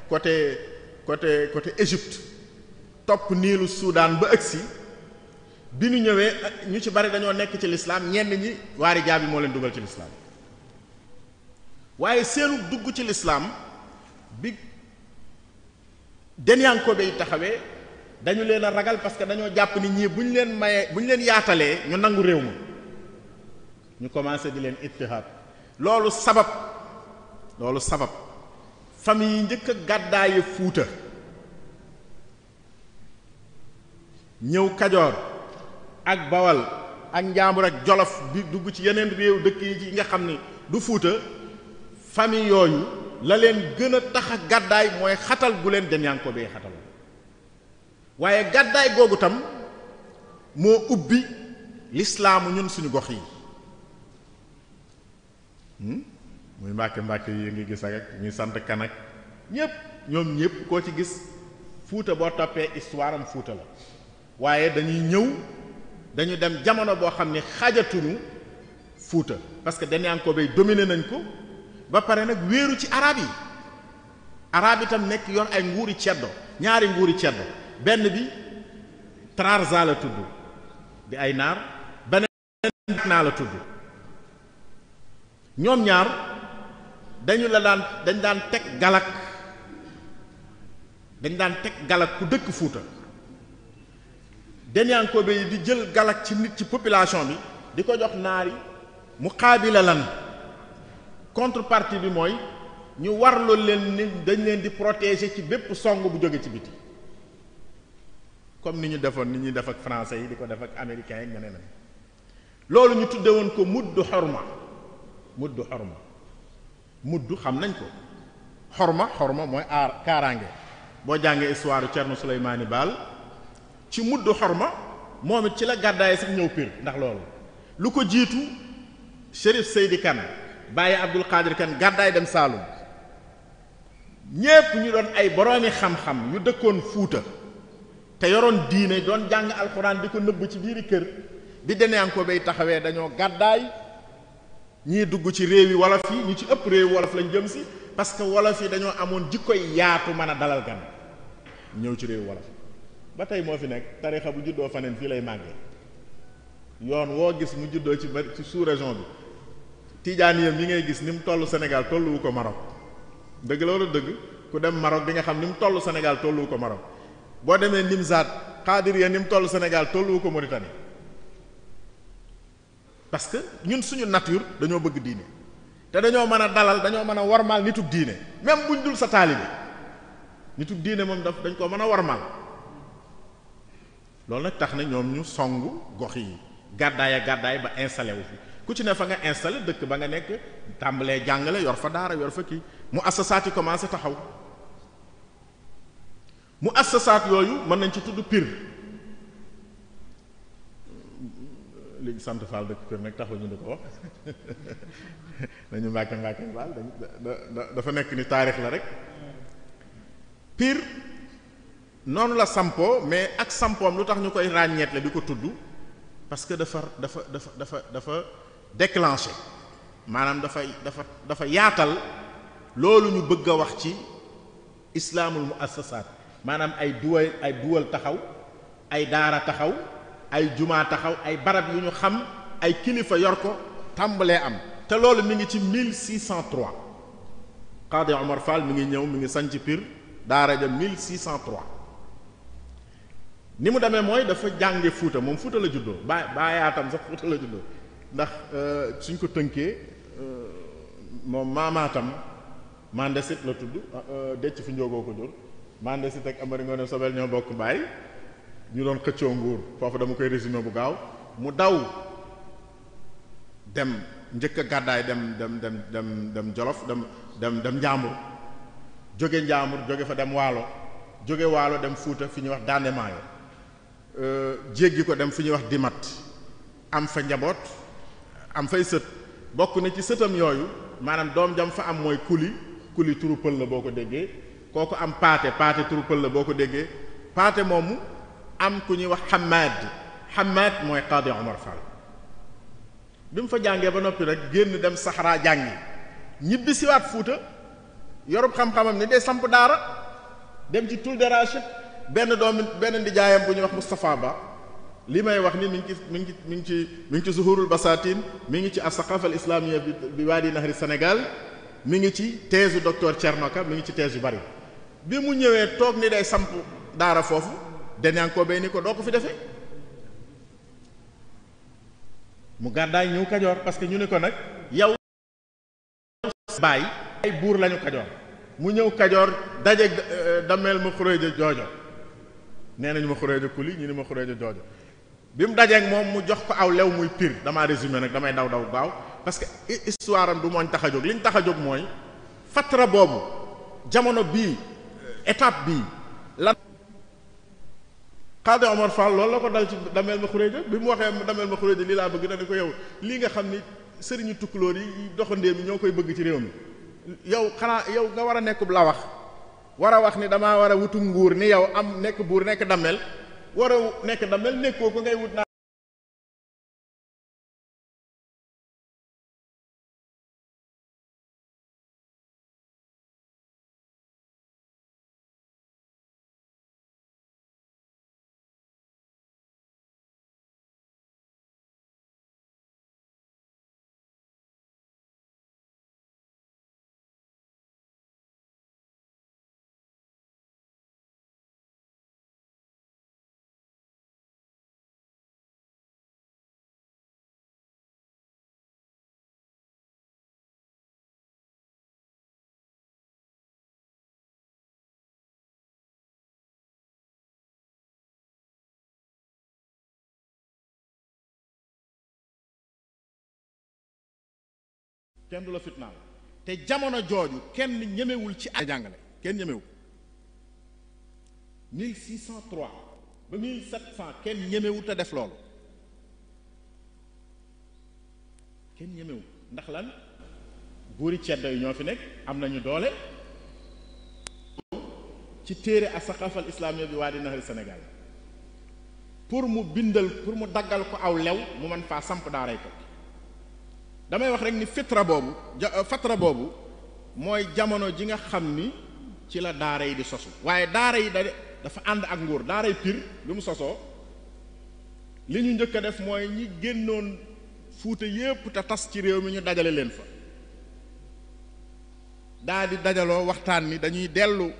côté Égypte topp niilu Soudan ba ëgsi bi ñu ñëwee ñu ci bari dañoo nekk ci lislaam ñenn ñi waari jaabi moo leen dugal ci lislaam waaye seenu dugg ci lislaam bi Denyankobe yi taxawee dañu leen a ragal parce que dañoo jàpp ni ñii bu ñu leen yaatalee ñu nangu réew ma ñu commencé di leen ittihaad loolu sabab famille yi njëkk a gàddaaye Fuuta ñëw Kajoor ak Bawal ak Njaambur ak Jolof bi dugg ci yeneen réew dëkk yi nga xam ni du Fuuta famille yooyu la leen gën a tax a gàddaay mooy xatal gu leen Denyankobe xatal waaye gàddaay googu tam moo ubbi lislaamu ñun suñu gox yi muy mbàkke yi ngi gis ak ñuy sant kanak ñoom ñépp koo ci gis Fuuta boo toppee histoire am Fuuta la waaye dañu dem jamono boo xam ne xaajatuñu Fuuta parce que Denyankobe dominé nañ ko ba pare nag wéeru ci arab yi tam nekk yor ay nguuri ceddo ñaari nguuri ceddo benn bi Trarza la tudd di ay naar beneen naa la tudd ñoom ñaar dañ daan teg galak ku dëkk Fuuta Denyankobe yi di jël galak ci nit ci population bi di ko jox naari muqaabila lan contrepartie bi mooy ñu warloo leen ni dañ leen di protéger ci bépp song bu jóge ci biti comme ni ñuy def ak français yi di ko def ak américains yi ñeneen loolu ñu tudde woon ko muddu xorma muddu xam nañ ko xorma mooy aar kaaraange boo jàngee histoire Cerno Suleymaani Baal ci muddu xorma moom it ci la gàddaay sax ñëw Pire ndax loolu lu ko jiitu Chérif Seydi Kane bàyyi Abdul Qadir Kane gàddaay dem Saalum ñépp ñu doon ay boroomi xam-xam yu dëkkoon Fuuta te yoroon diine doon jàng alxuraan di ko nëbb ci biiri kër bi Denyankobe yi taxawee dañoo gàddaay ñii dugg ci réew yi wolof yi ñu ci ëpp réew wolof lañ jëm si parce que wolof yi dañoo amoon jikkoy yaatu mën a dalal gan ñëw ci réew wolof ba tey moo fi nekk tarixa bu juddoo faneen fii lay màggee yoon woo gis mu juddoo ci sous-région bi tijaaniyam yi ngay gis ni mu toll Sénégal tolluwu ko Maroc dëgg la wala dëgg ku dem Maroc di nga xam ni mu toll Sénégal tolluwu ko Maroc boo demee Nimzaat Qaadiriya ni mu toll Sénégal tolluwu ko Mauritanie parce que ñun suñu nature dañoo bëgg diine te dañoo mën a dalal dañoo mën a warmaal nitug diine même buñ dul sa taalibe nitug diine moom dañ ko mën a warmaal loolu nag tax na ñoom ñu songu gox yi gàddaay ba installé wu fi ku ci ne fa nga installé dëkk ba nga nekk tàmbalee jàngale yor fa daara yor fa kii mu assasaat yi commencé taxaw mu assasaat yooyu mën nañ ci tudd Pire léegi sant Fall dëkk Pire nag taxul ñu di ko wax nañu Mbàkke Fall dafa nekk ni taarix la rek Pire noonu la sampoo mais ak sampoom lu tax ñu koy ràññeetle di ko tudd parce que dafa déclenché maanaam dafa yaatal loolu ñu bëgg a wax ci islaamul muassasaat maanaam ay duwal taxaw ay daara taxaw ay jumaa taxaw ay barab yu ñu xam ay kilifa yor ko tàmbalee am te loolu mi ngi ci 1603 Qadi Omar Fall mi ngi ñëw mi ngi sanc Pire daara ja 1603 ni mu demee mooy dafa jànge Fuuta moom Fuuta la juddoo baayaatam sax Fuuta la juddoo ndax suñ ko tënkee moom maamaatam Mandesit la tudd decc fi njóogoo ko jur Mandesit ak Amari Ngoone Sobel ñoo bokk baay ñu doon xëccoo nguur foofu dama koy résumé bu gaaw mu daw dem njëkk a gàddaay dem Jolof dem Njàmbur jóge Njaambur jóge fa dem Waalo jóge Waalo dem Fuuta fi ñuy wax Dande Maayo jéggi ko dem fi ñuy wax Dimat am fa njaboot am fay sët bokk na ci sëtam yooyu maanaam doom jam fa am mooy kuli turu pël la boo ko déggee kooku am paate turu pël la boo ko déggee paate moomu am ku ñuy wax Hamad mooy Qadi Omar Fall bi mu fa jàngee ba noppi rek génn dem Saxara jàngi ñibbi siwaat Fuuta yorub xam-xamam ni day samp daara dem ci Toul de Rachid benn ndijaayam bu ñuy wax Moustapha Ba li may wax ni mi ngi ci Zuhurul Basatin mi ngi ci as-Saqafa al-Islamiyya bi Wadi Nahri Sénégal mi ngi ci thèse docteur Thierno Ka mi ngi ci thèse yu bari bi mu ñëwee toog ni day samp daara foofu dañaan bay ni ko doo ko fi defee mu gàddaay ñëw Kajoor parce que ñu ne ko nag yow baay ay buur lañu Kajoor mu ñëw Kajoor dajeeg dameel ma xuréeja joojo nee nañu ma xuréeja kuli ñu ne ma xuréeja joojo bi mu dajeeg moom mu jox ko aw lew muy pir damaa résumé nag damay daw gaaw parce que histoire am du mooñ tax a jóg li ñu tax a jóg mooy fatra boobu jamono bii étape bii lan Qadi Omar Fall loolu la ko dal ci dameel ma xuréeja bi mu waxee dameel ma xuréeja lii laa bëgg na ni ko yow lii nga xam ni sëriñu tukkulóor yi doxandéem yi ñoo koy bëgg ci réew mi yow xanaa yow nga war a nekkub la war a wax ni damaa war a wutu nguur ni yow am nekk buur nekk damel war a nekk damel nekkoo ko ngay wut naa kenn du la fitnaal te jamono jooju kenn ñemewul ci ay jàngale kenn ñemewu 1603 ba 1700 kenn ñemewu te def loolu kenn ñemewu ndax lan buuri ceddo yi ñoo fi nekk am nañu doole ci téere as-Saqafa al-Islamiyya bi Wadi Nahri Sénégal pour mu daggal ko aw lew mu mën faa samp daaray ko damay wax rek ni fatra boobu mooy jamono ji nga xam ni ci la daara yi di sosu waaye daara yi dafa ànd ak nguur daara yi Pire bi mu sosoo li ñu njëkk a def mooy ñi génnoon Fuuta yépp te tas ci réew mi ñu dajale leen fa daa di dajaloo waxtaan ni dañuy dellu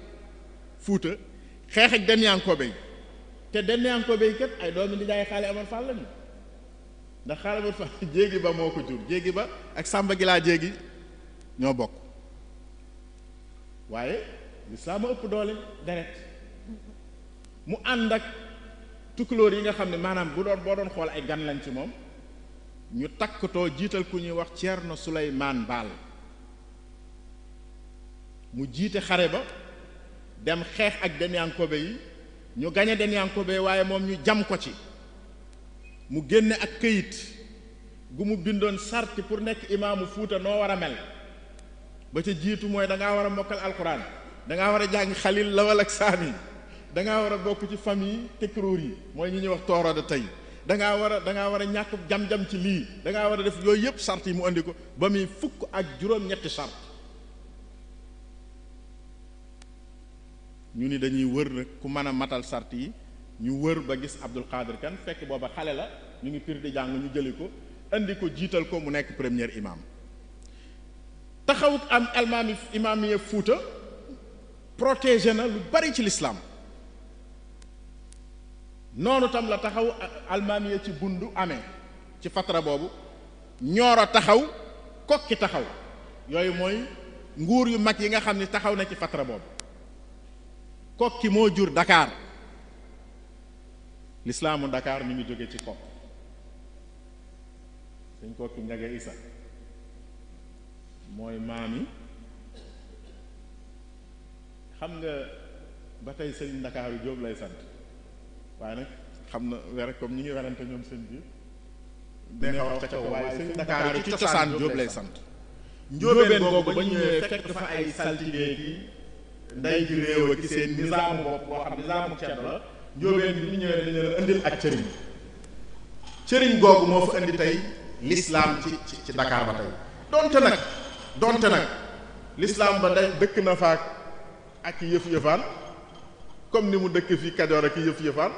Fuuta xeex ak Denyankoobe yi te Denyankoobe yi kat ay doomi di jaay Xaali Amar Fall lañu ndax xaaral fa jéegi ba moo ko jur jéegi ba ak Samba Gilaa jéegi ñoo bokk waaye lislaam a ëpp doole deret mu ànd ak tukulóor yi nga xam ne maanaam boo doon xool ay gan lañ ci moom ñu takkatoo jiital ku ñuy wax Ceerno Suleymaan Baal mu jiite xare ba dem xeex ak Denyankoobe yi ñu gañe Denyankoobe waaye moom ñu jam ko ci mu génne ak këyit gu mu bindoon sarti pour nekk imaamu Fuuta noo war a mel ba ca jiitu mooy dangaa war a mokkal alxuraan dangaa war a jàng xalil lawal ak saani dangaa war a bokk ci famille tekruur yi mooy ñi ñuy wax tooro de tey dangaa war a ñàkk jam-jam ci lii dangaa war a def yooyu yëpp sart yi mu andi ko ba muy fukk ak juróom-ñetti sart ñu ni dañuy wër nag ku mën a matal sart yi ñu wër ba gis Abdul Qadir Kan fekk booba xale la ñu ngi Pire di jàng ñu jëli ko indi ko jiital ko mu nekk premier imam taxawuk am almaami imaamiya Fuuta protégé na lu bari ci lislaam noonu tam la taxaw almaamiya ci Bundu amee ci fatra boobu Ñooro taxaw Kokki taxaw yooyu mooy nguur yu mag yi nga xam ni taxaw na ci fatra boobu Kokki moo jur Dakar lislaamu Dakar mi ngi jóge ci Kokki suñ Kokki Njaga Isa mooy maami xam nga ba tey sëñ Ndakaaru Jóob lay sant waaye nag xam na were comme ñi ngi werante ñoom seen biir neexa wax ca kaw waaye sëñ Ndakaaru ci cosaan Jóob lay sant njóobeen googu ba ñu ñëwee fekk dafa ay saltigee ki nday ji réew ki seen nisaamu bopp boo xam nisaamu ceddo la njóobeen bi ñu ñëwee dañu leen indil ak cëriñ googu moo fa indi tey l'islam ci Dakar ba tey donte nag l'islam ba day dëkk na faak ak yëf-yëfaan comme ni mu dëkk fii Kajoor ak yëf-yëfaan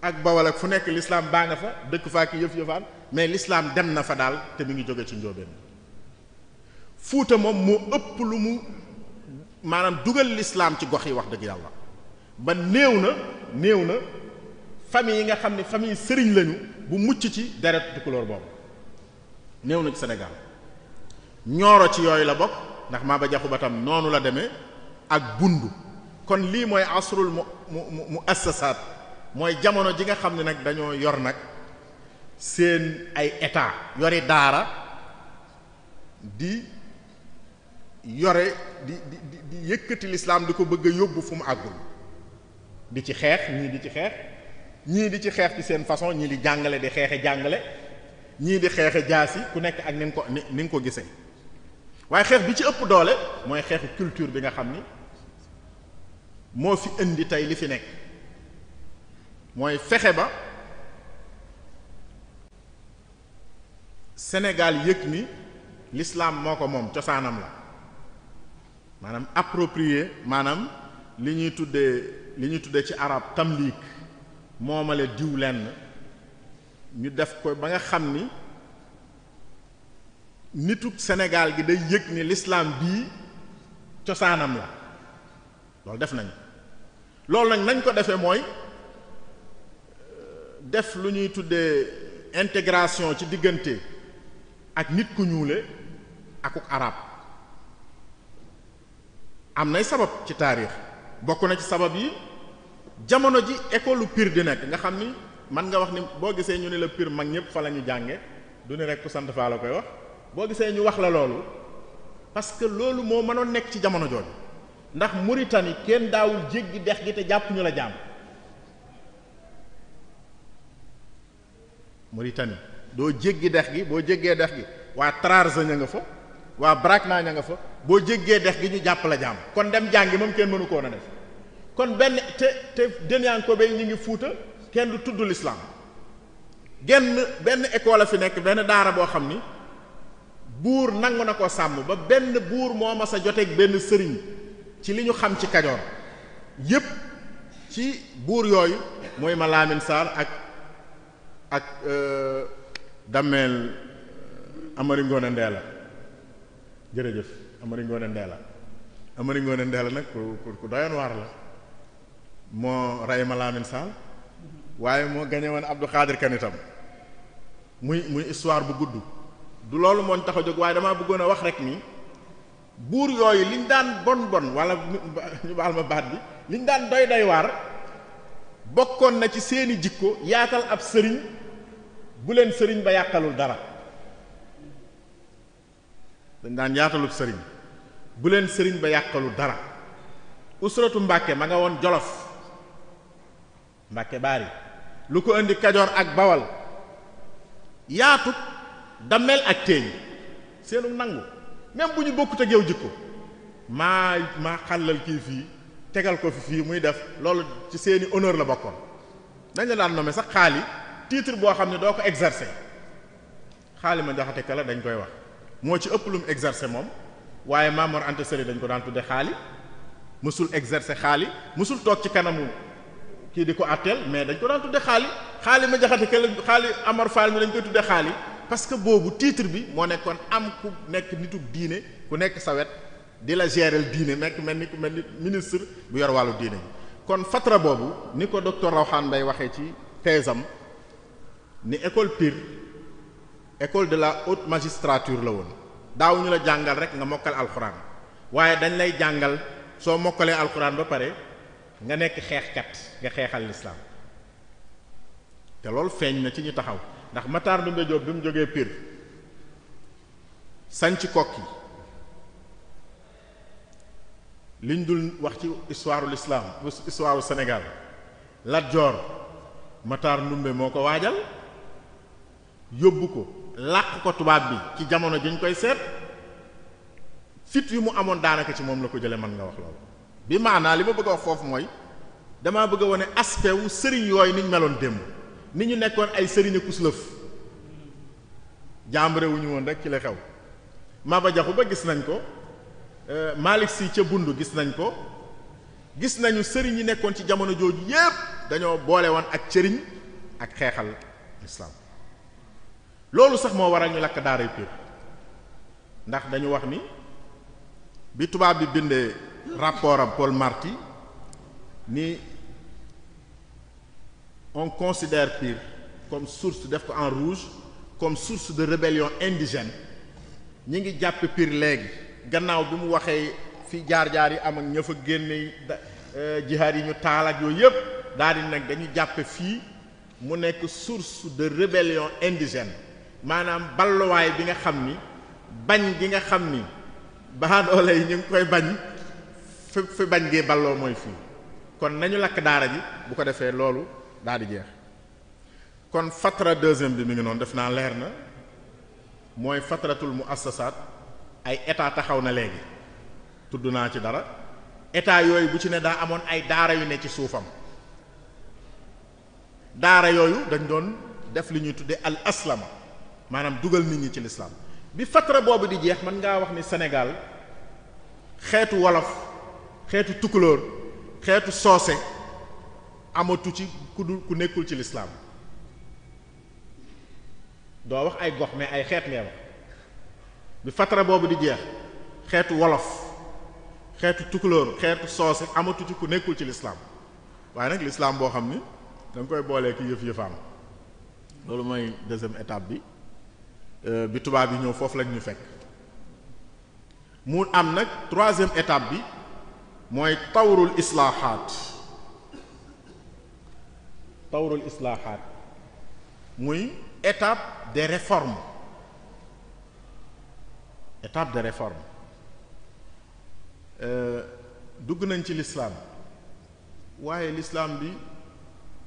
ak Bawol ak fu nekk l'islam baa nga fa dëkk fa ak yëf-yëfaan mais l'islam dem na fa daal te mi ngi jóge ci njóobeen Fuuta moom moo ëpp lu mu maanaam dugal l'islam ci gox yi wax dëgg yàlla ba néew na famille yi nga xam ne famille sëriñ lañu bu mucc ci deret tukulóor boobu néew na ci Sénégal ñooro ci yooyu la bokk ndax Maba Jaxu Ba tam noonu la demee ak bundu kon lii mooy asrul mu assasaat mooy jamono ji nga xam ne nag dañoo yor nag seen ay état yori daara di yore di yëkkati l'islam di ko bëgg a yóbbu fu mu àggul di ci xeex ñii di ci xeex ci seen façon ñii di jàngale di xeexe jàngale ñii di xeexe jaasi ku nekk ak ni nga ko gisee waaye xeex bi ci ëpp doole mooy xeexu culture bi nga xam ni moo fi indi tey li fi nekk mooy fexe ba Sénégal yëg ni l'islam moo ko moom cosaanam la maanaam approprié maanaam li ñuy tuddee ci arab tamliik moomale diw lenn ñu def ko ba nga xam ni nitu Sénégal gi day yëg ni l'islam bii cosaanam la loolu def nañ loolu nag nañ ko defee mooy def lu ñuy tuddee intégration ci diggante ak nit ku ñuule akuk arab am nay sabab ci taarix bokk na ci sabab yi jamono ji école Pire di nekk nga xam ni man nga wax ni boo gisee ñu ne la Pire mag ñëpp fa la ñu jànge du ne rek ku sant faa la koy wax boo gisee ñu wax la loolu parce que loolu moo mënoon nekk ci jamono jooju ndax Mauritanie kenn daawul jéggi dex gi te jàpp ñu la jaam Mauritanie doo jéggi dex gi boo jéggee dex gi waa Trarza ña nga fa waa Brakna ña nga fa boo jéggee dex gi ñu jàpp la jaam kon dem jàngi moom kenn mënu koon a def kon benn te Denyankobe ñu ngi Fuuta kenn du tudd l'islam benn école a fi nekk benn daara boo xam ni buur nangu na ko sàmm ba benn buur moo mas a joteeg benn sëriñ ci li ñu xam ci Kajoor yépp ci buur yooyu mooy ma Laamin Saar ak Dameel Amari Ngoone Ndeela jërëjëf Amari Ngoone Ndeela nag ku doyoon waar la moo rey ma Laamin Saar waaye moo gañe woon Abdou Khadir Kan itam muy histoire bu gudd du loolu moo tax a jóg waaye damaa bëggoon a wax rek ni buur yooyu liñ daan bon wala ñu baal ma baat bi liñ daan doy waar bokkoon na ci seeni jikko yaatal ab sëriñ bu leen sëriñ ba yàqalul dara dañ daan yaatalub sëriñ bu leen sëriñ ba yàqalul dara usratu Mbàkke ma nga woon Jolof Mbàkke Baari lu ko indi Kajoor ak Bawal yaatu Damel ak Teeñ seenu nangu même bu ñu bokkut ak yow jikko maa xàllal kii fii tegal ko fii muy def loolu ci seeni honneur la bokkoon dañ la daan nommer sax xaali titre boo xam ne doo ko exercer xaali ma jaxate ka la dañ koy wax moo ci ëpp lu mu exercer moom waaye Maam Mor Anta Sali dañ ko daan tudde xaali mësul exercer xaali mësul toog ci kanamu kii di ko àtteel mais dañ ko daan tudde xaali ma jaxate ka la xaali Amar Fall mi dañ koy tudde xaali parce que boobu titre bi moo nekkoon am ku nekk nitug diine ku nekk sa wet di la gérer diine mel ni ministre bu yor wàllu diine kon fatra boobu ni ko docteur Rawhan Mbaye waxee ci thèsam ni école Pire école de la haute magistrature la woon daaw ñu la jàngal rek nga mokkal alxuraan waaye dañ lay jàngal soo mokkalee alxuraan ba pare nga nekk xeexkat nga xeexal l'islam te loolu feeñ na ci ñu taxaw ndax Matar Ndumbe Diop bi mu jógee Pire sanc Kokki liñ dul wax ci histoire u l'islam histoire u Sénégal Lat Joor Matar Ndumbe moo ko waajal yóbbu ko làq ko tubaab bi ci jamono ji ñu koy seet fit yu mu amoon daanaka ci moom la ko jële mën nga wax loolu bi maanaa li ma bëgg a wax foofu mooy damaa bëgg a wone aspect wu sëriñ yooyu niñ meloon démb ni ñu nekkoon ay sëriñ kuslëf jàmbare wu ñu woon rek ci la xew Maba Jaxu Ba gis nañ ko Malick Sy ca Bundu gis nañ ko gis nañu sëriñ yi nekkoon ci jamono jooju yépp dañoo boole woon ak cëriñ ak xeexal lislaam loolu sax moo waral ñu lakk daaray Pire ndax dañu wax ni bi tubaab bi bindee rapport am Paul Marty ni on considère Pire comme source def ko en rouge comme source de rébellion indigène ñi ngi jàppe Pire léegi gannaaw bi mu waxee fi jaar-jaar yi am ak ña fa génne jihaad yi ñu taal ak yooyu yëpp daal di nag dañu jàppe fii mu nekk source de rébellion indigène maanaam balluwaay bi nga xam ni bañ gi nga xam ni baadoole yi ñu ngi koy bañ fi bañ gi balloo mooy fii kon nañu lakk daara ji bu ko defee loolu daal di jeex kon fatra deuxième bi mi ngi noonu def naa leer na mooy fatratul muassasaat ay état taxaw na léegi tudd naa ci dara état yooyu bu ci ne daa amoon ay daara yu ne ci suufam daara yooyu dañ doon def li ñuy tudde al aslama maanaam dugal nit ñi ci lislaam bi fatra boobu di jeex mën ngaa wax ni Sénégal xeetu wolof xeetu tukulóor xeetu soose amatu ci ku nekkul ci lislaam doo wax ay gox mais ay xeet ngay wax bi fatra boobu di jeex xeetu wolof xeetu tukulóor xeetu soose amatu ci ku nekkul ci lislaam waaye nag lislaam boo xam ni da nga koy boolee ki yëf-yëfaam loolu mooy deuxième étape bi tubaab yi ñëw foofu lañ ñu fekk mu am nag troisième étape bi mooy tawrul islaahaat muy étape des réformes dugg nañ ci l'islam waaye l'islam bi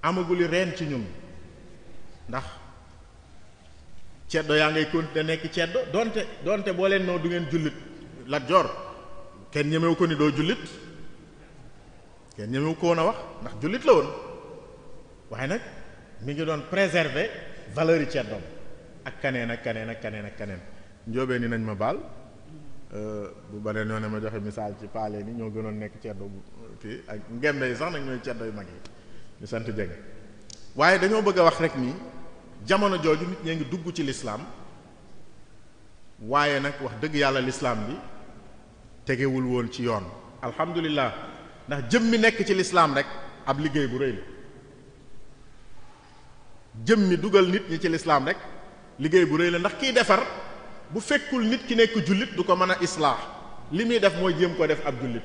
amaguli reen ci ñun ndax ceddo yaa ngay continuer nekk ceddo donte boo leen noo du ngeen jullit Lat Joor kenn ñemewu ko ni doo jullit kenn ñemewu ko woon a wax ndax jullit la woon waaye nag mi ngi doon préserver valeur yi ceddoom ak kaneen ak kaneen ak kaneen ak kaneen njóobee ni nañ ma baal bu bare ñoo ne ma joxe misaal ci paale ni ñoo gënoon nekk ceddo bu kii ak ngembe yi sax nag ñooy ceddo yu mag yi ñu sant jege waaye dañoo bëgg a wax rek ni jamono jooju nit ñee ngi dugg ci lislaam waaye nag wax dëgg yàlla lislaam bi tegewul woon ci yoon alhamdulillah ndax jëm mi nekk ci lislaam rek ab liggéey bu rëy la jëm mi dugal nit ñi ci lislaam rek liggéey bu rëy la ndax kiy defar bu fekkul nit ki nekk jullit du ko mën a islaax li muy def mooy jéem ko def ab jullit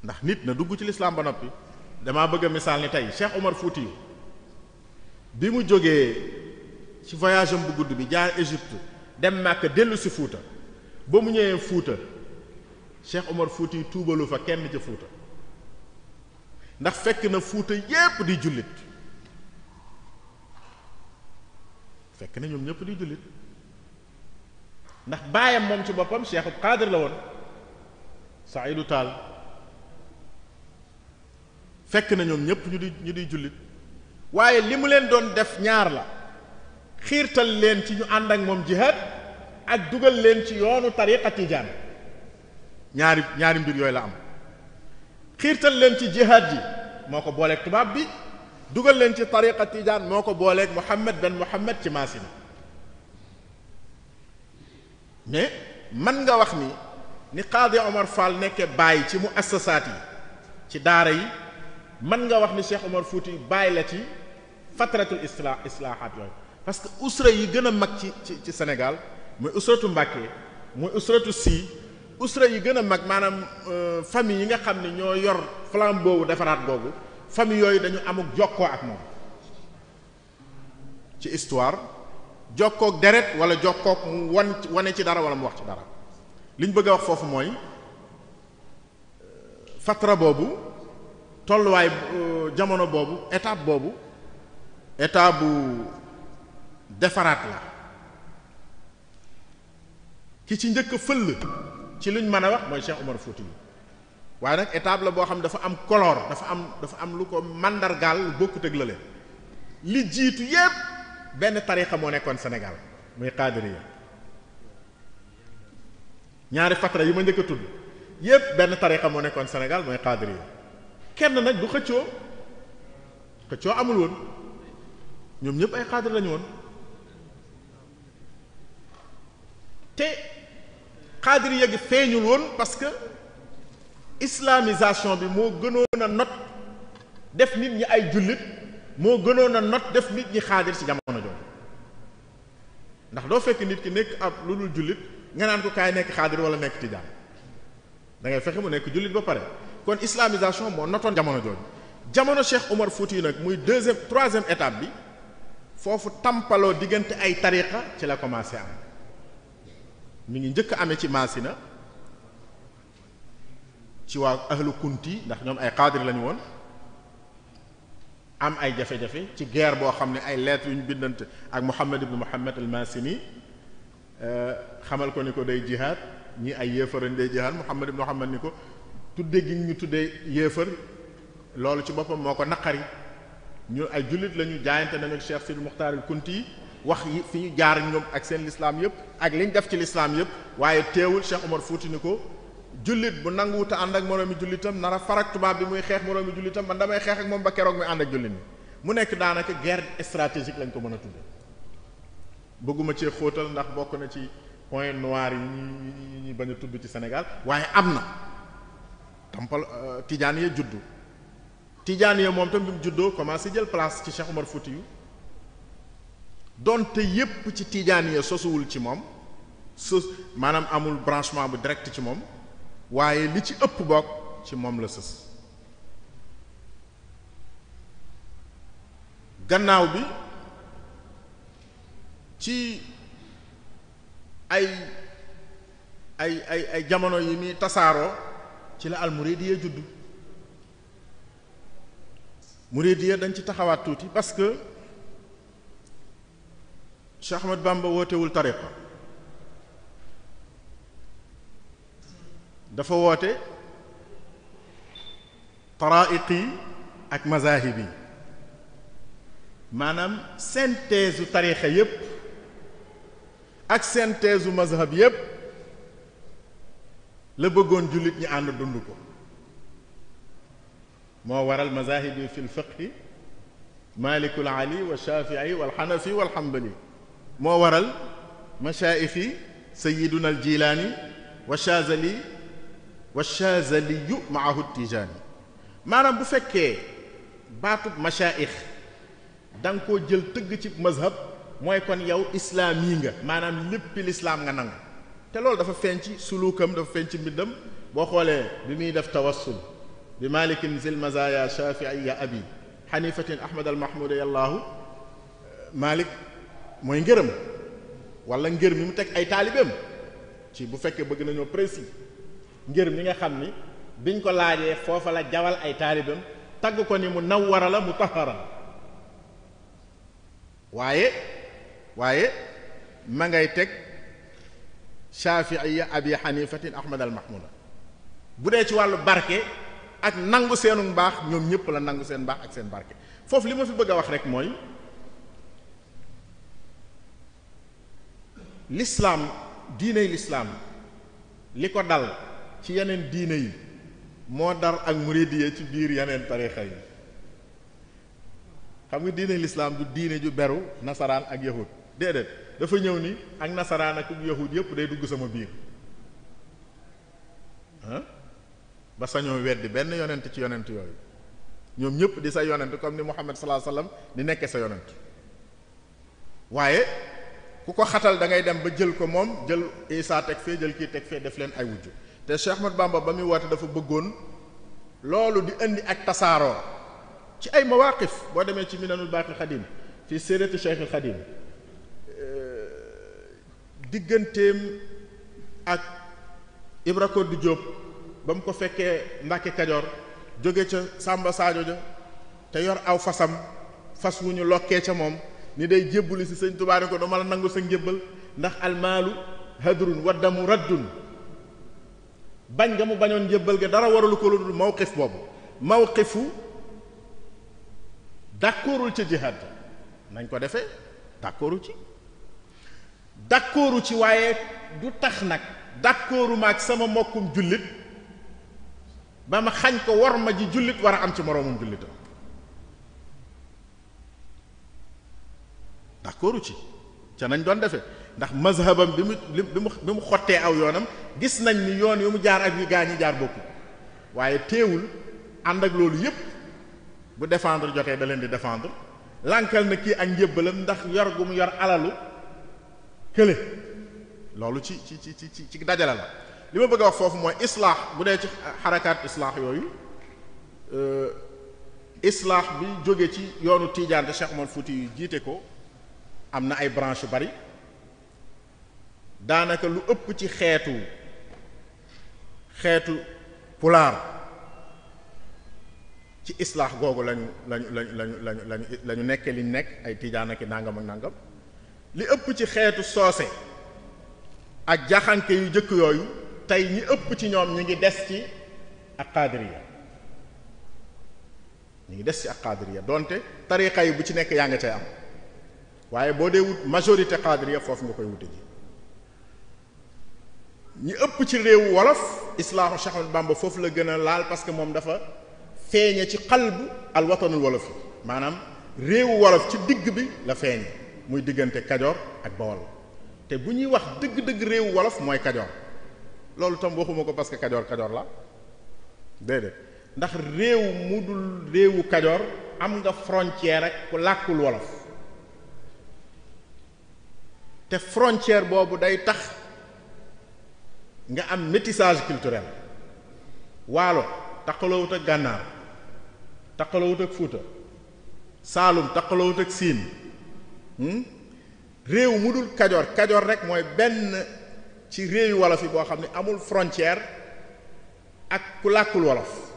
ndax nit na dugg ci lislaam ba noppi damaa bëgg a misaal ni tey Cheikh Omar Fouti bi mu jógee ci voyage am bu gudd bi jaar Égypte dem Makka dellu si Fuuta ba mu ñëwee Fuuta Cheikh Omar Fouti tuubalu fa kenn ca Fuuta ndax fekk na Fuuta yépp di jullit fekk na ñoom ñépp di jullit ndax baayam moom ci boppam Cheikh Qadir la woon Saïdou Tall fekk na ñoom ñépp ñu di jullit waaye li mu leen doon def ñaar la xiirtal leen ci ñu ànd ak moom jihaad ak dugal leen ci yoonu tariqa tijaan ñaari mbir yooyu la am xiirtal leen ci jihaad ji moo ko booleeg tubaab bi dugal leen ci tariqa tijaan moo ko booleeg Muhammad ben Muhammad ci Maasina mais man nga wax ni Qaadi Omar Fall nekke bàyyi ci mu assasaat yi ci daara yi man nga wax ni Cheikh Omar Fouti bàyyi la ci fatratul islaahaat yooyu parce que usra yi gën a mag ci Sénégal mooy usratu Mbàkke mooy usratu Sy usra yi gën a mag maanaam famille yi nga xam ne ñoo yor flambeau defaraat boobu famille yooyu dañu amuk jokkoo ak moom ci histoire jokkook deret wala jokkook mu wane ci dara wala mu wax ci dara liñ bëgg a wax foofu mooy fatra boobu tolluwaay jamono boobu étape boobu étape bu defaraat la ki ci njëkk fëll ci luñ mën a wax mooy Cheikh Omar Fouti waaye nag étape la boo xam ne dafa am color dafa am lu ko mandargaal lu bokkut ak lële li jiitu yépp benn tarixa moo nekkoon Sénégal muy Qaadiriya ñaari fatra yi ma njëkk a tudd yépp benn tarixa moo nekkoon Sénégal mooy Qaadiriya kenn nag du xëccoo amul woon ñoom ñëpp ay xaadir lañu woon te Qaadiriya gi feeñul woon parce que islamisation bi moo gënoon a not def nit ñi ay jullit moo gënoon a not def nit ñi xaadir ci jamono jooju ndax doo fekk nit ki nekk ab lu dul jullit nga naan ko kaay nekk xaadir wala nekk tijaan da ngay fexe mu nekk jullit ba pare kon islamisation moo notoon jamono jooju jamono Cheikh Omar Fouti nag muy troisième étape bi foofu tampaloo diggante ay tariqa ci la commencé am mi ngi njëkk amee ci Masina ci waa ahlu kunti ndax ñoom ay xaadir lañu woon am ay jafe-jafe ci guerre boo xam ne ay lettres yu ñu bindante ak Muhammad ibn Muhammad al-Masini xamal ko ni ko day jihaad ñi ay yéefarañ day jihaad Muhammad ibn Muhammad ni ko tudde gi ñu tuddee yéefar loolu ci boppam moo ko naqari ñu ay jullit lañu jaayante nañu ak Cheikh Sidi Muxtaar al-Kunti yi wax yi fi ñu jaar ñoom ak seen lislaam yëpp ak liñ def ci lislaam yëpp waaye teewul Cheikh Omar Fouti ni ko jullit bu nanguwuta ànd ak moroomi jullitam nara farak tubaab bi muy xeex moroomi jullitam man damay xeex ak moom ba keroog muy ànd ak jullit ñi mu nekk daanaka guerre stratégique lañ ko mën a tudde bëgguma cee xóotal ndax bokk na ci point noir yi ñi bañ a tudd ci Sénégal waaye am na tampal tijaan ya juddu tijaan ya moom tam bi mu juddoo commencé jël place ci Cheikh Omar Fouti yu donte yépp ci tijaan ya sosuwul ci moom maanaam amul branchement bu direct ci moom waaye li ci ëpp bokk ci moom la sës gannaaw bi ci ay jamono yi muy tasaaroo ci la al muridiya juddu muridiya dañ ci taxawaat tuuti parce que Cheikh Ahmad Bamba wootewul tariqa dafa woote taraiqi ak mazahibi maanaam synthèse u tariqa yépp ak synthèse u mazhab yépp la bëggoon jullit ñi ànd dund ko moo waral mazahibi fi lfiqhi malikul ali wa shafii wal xanafi wal xambali moo waral mashaayixi sayiduna al jilaani wa shazali wa shazaliyu maahu tijaani maanaam bu fekkee baatub mashaayix da nga koo jël tëgg ci mazhab mooy kon yow islaam yi nga maanaam léppi lislaam nga nangu te loolu dafa feeñ ci sulukam dafa feeñ ci mbindam boo xoolee bi muy def tawassul bi malikin zil mazaya shafii ya abi xanifatin ahmad al mahmuda yallaahu malik mooy ngërëm wala ngër mi mu teg ay taalibeem ci bu fekkee bëgg nañoo précis ngër mi nga xam ni biñ ko laajee foofa la jawal ay taalibeem tagg ko ni mu nawwara la mu tahara waaye ma ngay teg shafiiya abi xanifatin ahmad al mahmuda bu dee ci wàllu barke ak nangu seenu mbaax ñoom ñëpp la nangu seen mbaax ak seen barke foofu li ma fi bëgg a wax rek mooy l'islam diiney l'islam li ko dal ci yeneen diine yi moo dar ak muridiya ci biir yeneen tarixa yi xam nga diiney l'islam du diine ju beru nasaraan ak yahud déedéet dafa ñëw ni ak nasaraan ak yahud yépp day dugg sama biir ba sañoo weddi benn yonent ci yonent yooyu ñoom ñëpp di sa yonent comme ni Muhammad sallallahu alayhi wasallam di nekkee sa yonent waaye ku ko xatal da ngay dem ba jël ko moom jël Isa teg fee jël kii teg fee def leen ay wujju te Cheikh Ahmad Bamba ba muy woote dafa bëggoon loolu di indi ak tasaaroo ci ay mawaqif boo demee ci Minanul Baaqil Xadim fi sirati Cheikh al Xadim digganteem ak Ibra Kodd Diop ba mu ko fekkee Mbàkke Kajoor jóge ca Samba Sadio ja te yor aw fas wu ñu lokkee ca moom ni day jébbali si sëñ Tuubaa ne ko dama la nangu sa njébbal ndax almaalu hadrun wa damu raddun bañ nga mu bañoon njébbal ga dara waralu ko lu dul mawqif boobu mawqifu d'accordul ca jihaad nañ ko defee d'accordu ci waaye du tax nag d'accordu ma ak sama mbokkum jullit ba ma xañ ko war ma ji jullit war a am ci moroomum jullitam d'accordu ci ca nañ doon defee ndax mazhabam bi mu xottee aw yoonam gis nañ ni yoon yu mu jaar ak yu gaa ñi jaar bokku waaye teewul ànd ak loolu yépp bu défendre jotee da leen di défendre lànkal na kii ak njébbalam ndax yor gu mu yor alalu kële loolu ci dajale la li ma bëgg a wax foofu mooy islaax bu dee ci xarakaat islaax yooyu islaax bi jóge ci yoonu Tiijaan te Cheikh Omar Fouti yu jiite ko am na ay branche yu bari daanaka lu ëpp ci xeetu pulaar ci islaax googu lañu nekke liñ nekk ay Tiijaan ak nangam ak nangam li ëpp ci xeetu soose ak jaxanke yu jëkk yooyu tey ñi ëpp ci ñoom ñu ngi des ci ak qaadiriya donte tariqa yi bu ci nekk yaa nga cay am waaye boo dee wut majorité qaadiriya foofu nga koy wute ji ñi ëpp ci réewu wolof islaahu Cheikh Ahmadou Bamba foofu la gën a laal parce que moom dafa feeñe ci xalbu al watanul wolof yi maanaam réewu wolof ci digg bi la feeñe muy diggante Kajoor ak Bawol te bu ñuy wax dëgg-dëgg réewu wolof mooy Kajoor loolu tam waxuma ko parce que Kajoor la déedéet ndax réew mu dul réewu Kajoor am nga frontière ak ku làkkul wolof te frontière boobu day tax nga am métissage culturel waalo taqalawut ak gànnaar taqalawut ak fuuta saalum taqalawut ak siin réew mu dul kajoor rek mooy benn ci réewi wolof yi boo xam ne amul frontière ak ku làkkul wolof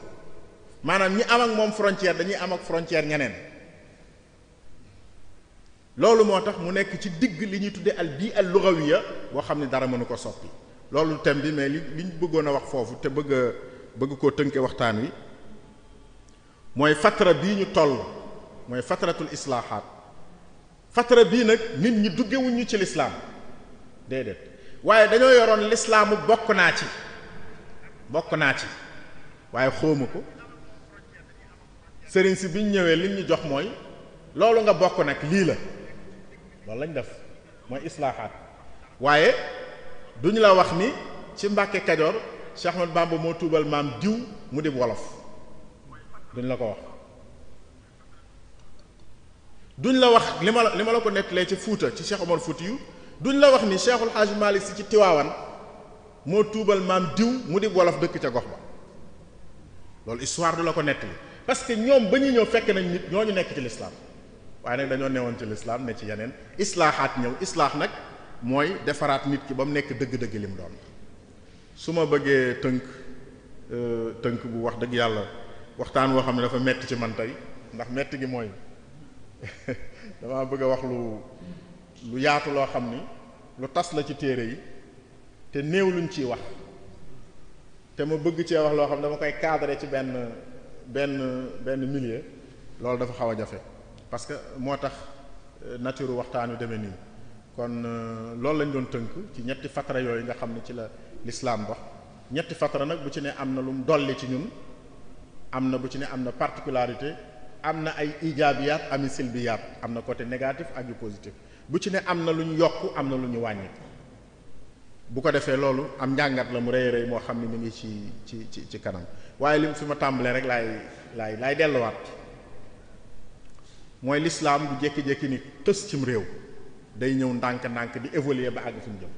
maanaam ñi am ak moom frontière dañuy am ak frontière ñeneen loolu moo tax mu nekk ci digg li ñuy tudde al bii al lughawiya boo xam ne dara mënu ko soppi loolu thème bi mais li ñu bëggoon a wax foofu te bëgg koo tënke waxtaan wi mooy fatra bii ñu toll mooy fatratul islaahaat fatra bii nag nit ñi duggewuñu ci lislaam déedéet waaye dañoo yoroon lislaamu bokk naa ci waaye xóoma ko sëriñ si bi ñu ñëwee lim ñu jox mooy loolu nga bokk nag lii la loolu lañ def mooy islaahaat waaye duñ la wax ni ci Mbàkke Kajoor Cheikh Ahmadou Bamba moo tuubal maam diw mu di wolof duñ la ko wax duñ la wax li ma la ko nettalee ci Fuuta ci Cheikh Omar Fouti yu duñ la wax ni Cheikhul Hadj Malick si ci Tiwaawan moo tuubal maam diw mu di wolof dëkk ca gox ba loolu histoire du la ko nettali parce que ñoom ba ñuy ñëw fekk nañ nit ñooñu nekk ci lislaam waaye nag dañoo newoon ci lislaam ne ci yeneen islaaxaat ñëw islaax nag mooy defaraat nit ki ba mu nekk dëgg-dëgg li mu doon su ma bëggee tënk bu wax dëgg yàlla waxtaan woo xam ne dafa metti ci man tey ndax metti gi mooy dama bëgg a wax lu yaatu loo xam ni lu tas la ci téere yi te néew luñ ciy wax te ma bëgg cee wax loo xam ne dama koy cadrer ci benn milieu loolu dafa xaw a jafe parce que moo tax nature waxtaan wi demee nii kon loolu lañ doon tënk ci ñetti fatara yooyu nga xam ne ci la l'islam dox ñetti fatara nag bu ci ne am na lu mu dolli ci ñun am na bu ci ne am na particularité am na ay ijaabiyaat ami silbiyaat am na côté négatif ak yu positif bu ci ne am na lu ñu yokk am na lu ñu wàññi bu ko defee loolu am njàngat la mu rëy rëy moo xam ne mi ngi ci kanam waaye li fi ma tàmbalee rek laay delluwaat mooy l'islam bu jékki-jékki ni tës cim réew day ñëw ndànk-ndànk di évoluer ba àgg fi mu jëm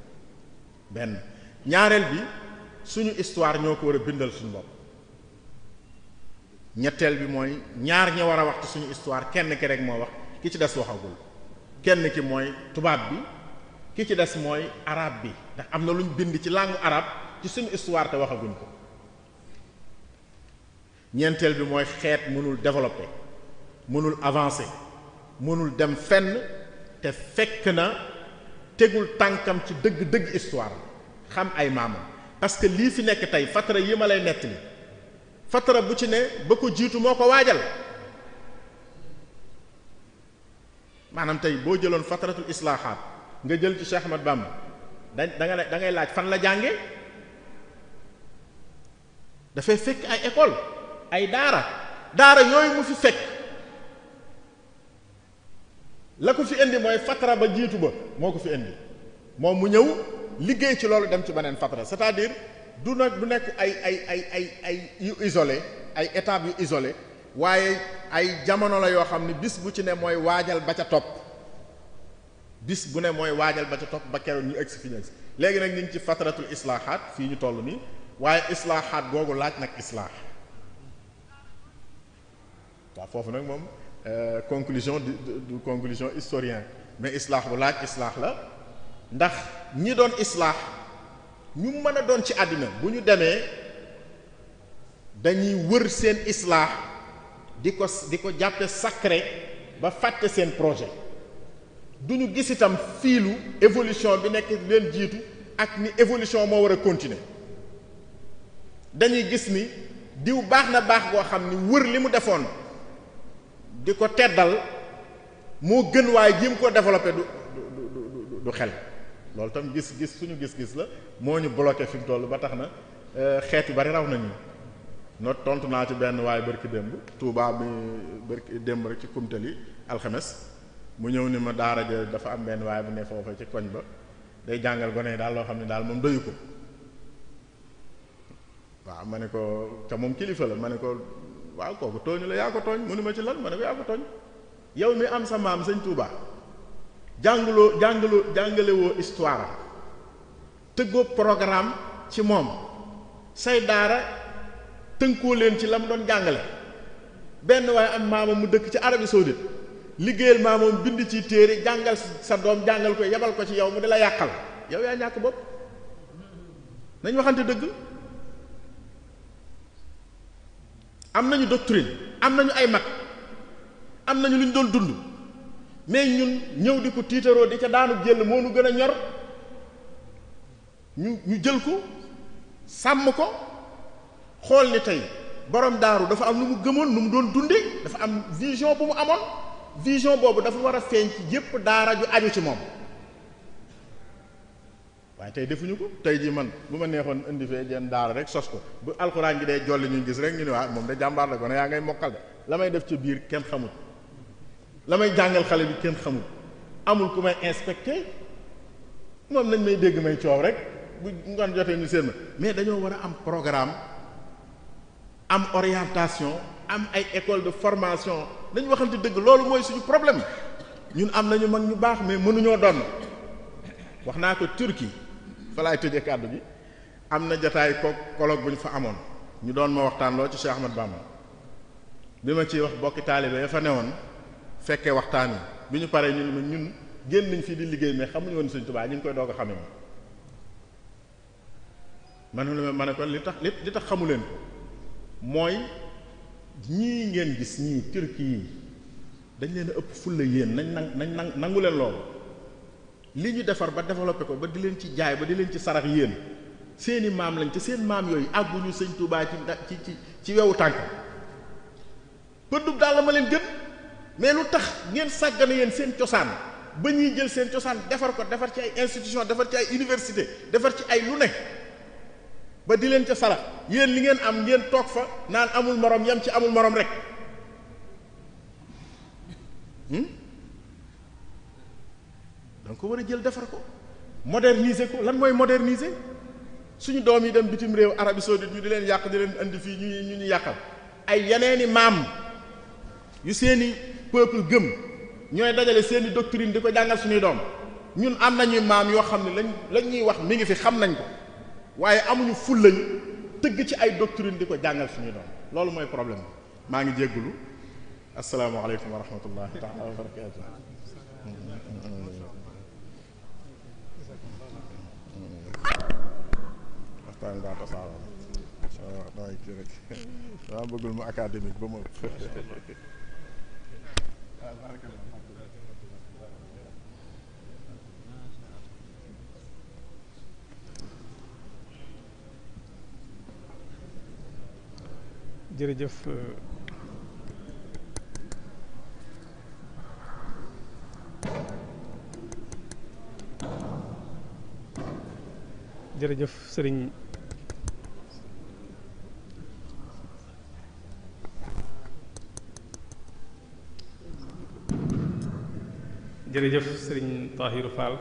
benn ñaareel bi suñu histoire ñoo ko war a bindal suñu bopp ñetteel bi mooy ñaar ñi war a wax ci suñu histoire kenn ki rek moo wax ki ci des waxagul kenn ki mooy tubaab bi ki ci des mooy arabe bi ndax am na lu ñu bind ci langue arabe ci suñu histoire te waxaguñ ko. ñeenteel bi mooy xeet mënul développer mënul avancer mënul dem fenn te fekk na tegul tànkam ci dëgg-dëgg histoire xam ay maamam parce que lii fi nekk tey fatara yi ma lay nettali fatara bu ci ne ba ko jiitu moo ko waajal maanaam tey boo jëloon fataratul islaahaat nga jël ci Cheikh Ahmad Bamba da ngay laaj fan la jànge dafay fekk ay école ay daara yooyu mu fi fekk la ko fi indi mooy fatara ba jiitu ba moo ko fi indi moom mu ñëw liggéey ci loolu dem ci beneen fatara c'est-à-dire du nekk ay yu isolé ay étapes yu isolé waaye ay jamono la yoo xam ne bis bu ci ne mooy waajal ba ca topp bis bu ne mooy waajal ba ca topp ba keroog ñu egsi fi ñu egsi léegi nag ñu ngi ci fataratul islaahaat fii ñu toll nii waaye islaahaat googu laaj nag islaax waaw foofu nag moom conclusion du conclusion historien mais islaax bu laaj islaax la ndax ñi doon islaax ñu mën a doon ci àddina bu ñu demee dañuy wër seen islaax di ko jàppe sacré ba fàtte seen projet du ñu gis itam fiilu évolution bi nekk leen jiitu ak ni évolution moo war a continuer dañuy gis ni diw baax na baax goo xam ni wër li mu defoon di ko teddal moo gën waaye jéem koo développé du xel loolu tam gis-gis suñu gis-gis la moo ñu bloqué fi mu toll ba tax na xeet yu bari raw nañu not tontu naa ci benn waaye bërki démb Touba bi bërki démb rek ci kumtali alxames mu ñëw ni ma daara ja dafa am benn waaye bu ne foofa ci koñ ba day jàngal gone yi daal loo xam ne daal moom doyu ko waaw ma ne ko te moom kilifa la ma ne ko waaw kooku tooñu la yaa ko tooñ mu ni ma ci lan ma ne ko yaa ko tooñ yow mi am sa maam sëñ Touba jàngalewoo histoire tëggoo programme ci moom say daara tënkoo leen ci la mu doon jàngale benn waaye am maamam mu dëkk ci Arabie saoudite liggéeyal maamam bind ci téere jàngal sa doom jàngal ko yebal ko ci yow mu di la yàqal yow yaa ñàkk bopp nañ waxante dëgg am nañu doctrine am nañu ay mag am nañu lu ñu doon dund mais ñun ñëw di ko tiitaroo di ca daanu jël moo nu gën a ñor ñu jël ko sàmm ko xool ni tey borom daaru dafa am lu mu gëmoon nu mu doon dundee dafa am vision bu mu amoon vision boobu dafa war a feeñ ci yépp daara ju aju ci moom waaye tey defuñu ko tey jii man bu ma neexoon indi fee jenn daara rek sos ko bu alxuraan gi dee jolli ñu gis rek ñu ne waa moom da jàmbaar la ko ne yaa ngay mokkal de la may def ci biir kenn xamul la may jàngal xale bi kenn xamul amul ku may inspecté moom nañ may dégg may coow rek bu ngoon jotee ñu seen ma mais dañoo war a am programme am orientation am ay école de formation dañu waxante dëgg loolu mooy suñu problème ñun am nañu mag ñu baax mais mënuñoo doon wax naa ko Turquie fa laay tëjee kàddu gi am na jataay colloque bu ñu fa amoon ñu doon ma waxtaan loo ci Cheikh Ahmad Bamba bi ma ciy wax bokki taalibe ya fa newoon fekkee waxtaan yi bi ñu paree ñun génn nañ fii di liggéey mais xamuñu woon Sëriñ Tuubaa ñu ngi koy doog a xame moom ma ne ko li tax xamu leen ko mooy ñii ngeen gis ñii Turquie yi dañ leen a ëpp fulla yéen nañ nangu leen loolu li ñu defar ba développé ko ba di leen ci jaay ba di leen ci sarax yéen seeni maam lañ te seen maam yooyu àgguñu Sëriñ Tuubaa ci wewu tànk pëddub daal la ma leen gën mais lu tax ngeen sàggane yéen seen cosaan ba ñuy jël seen cosaan defar ko defar ci ay institution defar ci ay université defar ci ay lu ne ba di leen ca sarax yéen li ngeen am ngeen toog fa naan amul morom yam ci amul morom rek donc ko war a jël defar ko moderniser ko lan mooy moderniser suñu doom yi dem bitim réew Arabie saoudite ñu di leen yàq di leen indi fii ñu yàqal ay yeneeni maam yu seeni peuple gëm ñooy dajale seeni doctrine di ko jàngal suñuy doom ñun am nañuy maam yoo xam ne lañ ñuy wax mi ngi fi xam nañ ko waaye amuñu ful lañu tëgg ci ay doctrine di ko jàngal suñuy doom loolu mooy problème bi maa ngi jéggulu asalaamaaleykum wa rahmatullahi taala wa barakatu waxtaan daa tasaaroo waaw damay kii rek dama bëggul mu académique ba mu jërëjëf jërëjëf sëriñ Tahirou Fall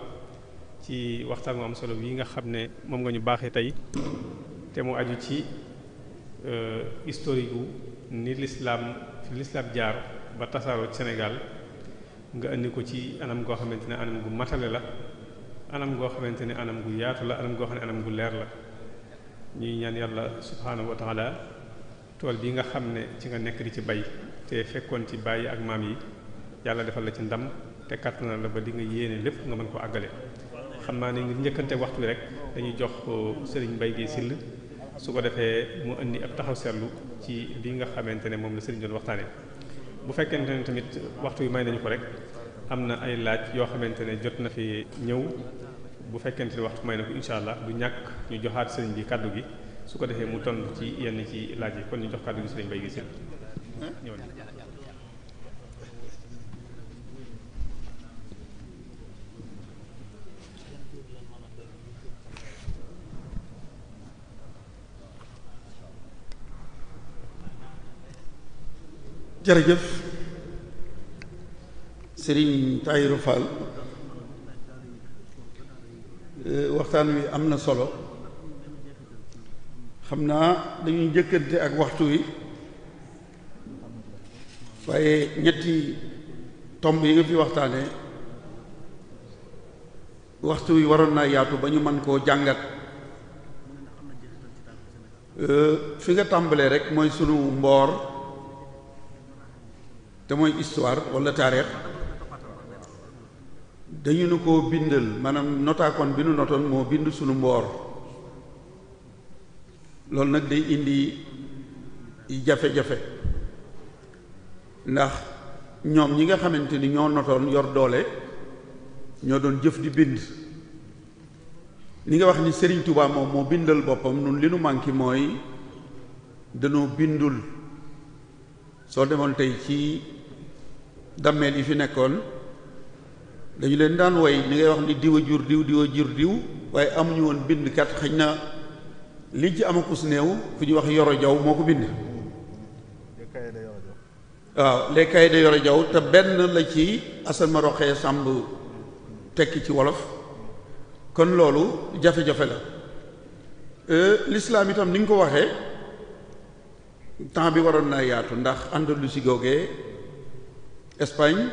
ci waxtaan mu am solo bii nga xam ne moom nga ñu baaxee tey te mu aju ci historique gu ni l'islam jaar ba tasaaroo ci Sénégal nga indi ko ci anam goo xamante ne anam gu matale la anam goo xamante ne anam gu yaatu la anam goo xam ne anam gu leer la ñuy ñaan yàlla subhaanahu wa taala tool bi nga xam ne ci nga nekk di ci bay te fekkoon ci bàyyi ak maam yi yàlla defal la ci ndam te kàttanal la ba di nga yéene lépp nga mën ko àggale xam naa ne ngir njëkkante waxtu wi rek dañuy jox Serigne Mbaye Guèye Syll su ko defee mu indi ab taxaw seetlu ci li nga xamante ne moom la Serigne doon waxtaane bu fekkente ne tamit waxtu wi may nañu ko rek am na ay laaj yoo xamante ne jot na fi ñëw bu fekkente ne waxtu may na ko incha allah du ñàkk ñu joxaat Serigne bi kaddu gi su ko defee mu tontu ci yenn ci laaj yi kon ñu jox kaddu gi Serigne Mbaye Guèye Syll ñëw na. jërëjëf Serigne Tahirou Fall waxtaan wi am na solo xam naa dañuy njëkkante ak waxtu wi waaye ñetti tomb yi nga fi waxtaane waxtu wi waroon naa yaatu ba ñu mën koo jàngat fi nga tàmbalee rek mooy sunu mboor te mooy histoire wala taarix dañu nu ko bindal maanaam notaakoon bi nu notoon moo bind sunu mboor loolu nag day indi jafe-jafe ndax ñoom ñi nga xamante ni ñoo notoon yor doole ñoo doon jëf di bind li nga wax ni Serigne Touba moom moo bindal boppam nun li nu manqué mooy danoo bindul soo demoon tey ci dammeel yi fi nekkoon dañu leen daan woy ni ngay wax ni diw a jur diw diw a jur diw waaye amuñu woon bindkat xëy na liñ ci amakus néew fu ñuy wax Yoro Jaw moo ko bind waaw les cahiers de Yoro Jaw te benn la ci Assane ma roxee sàmb tekki ci wolof kon loolu jafe-jafe la l'islam itam ni nga ko waxee temps bi waroon naa yaatu ndax Andalousie googee Espagne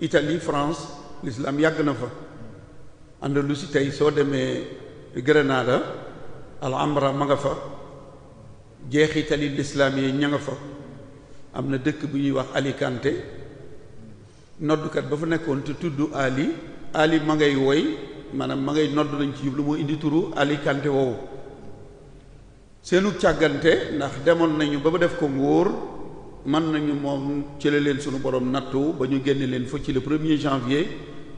Italie France l'islam yàgg na fa Andalousie tey soo demee Grenada Alhambra ma nga fa jeexitali l'islam yi ña nga fa am na dëkk bu ñuy wax Alicante noddukat ba fa nekkoon te tudd Ali ma ngay woy maanaam ma ngay nodd lañ ci jublu moo indi turu Alicante woowu seenu càggante ndax demoon nañu ba def ko nguur mën nañu moom ci la leen sunu borom nattu ba ñu génne leen fa ci le 1er janvier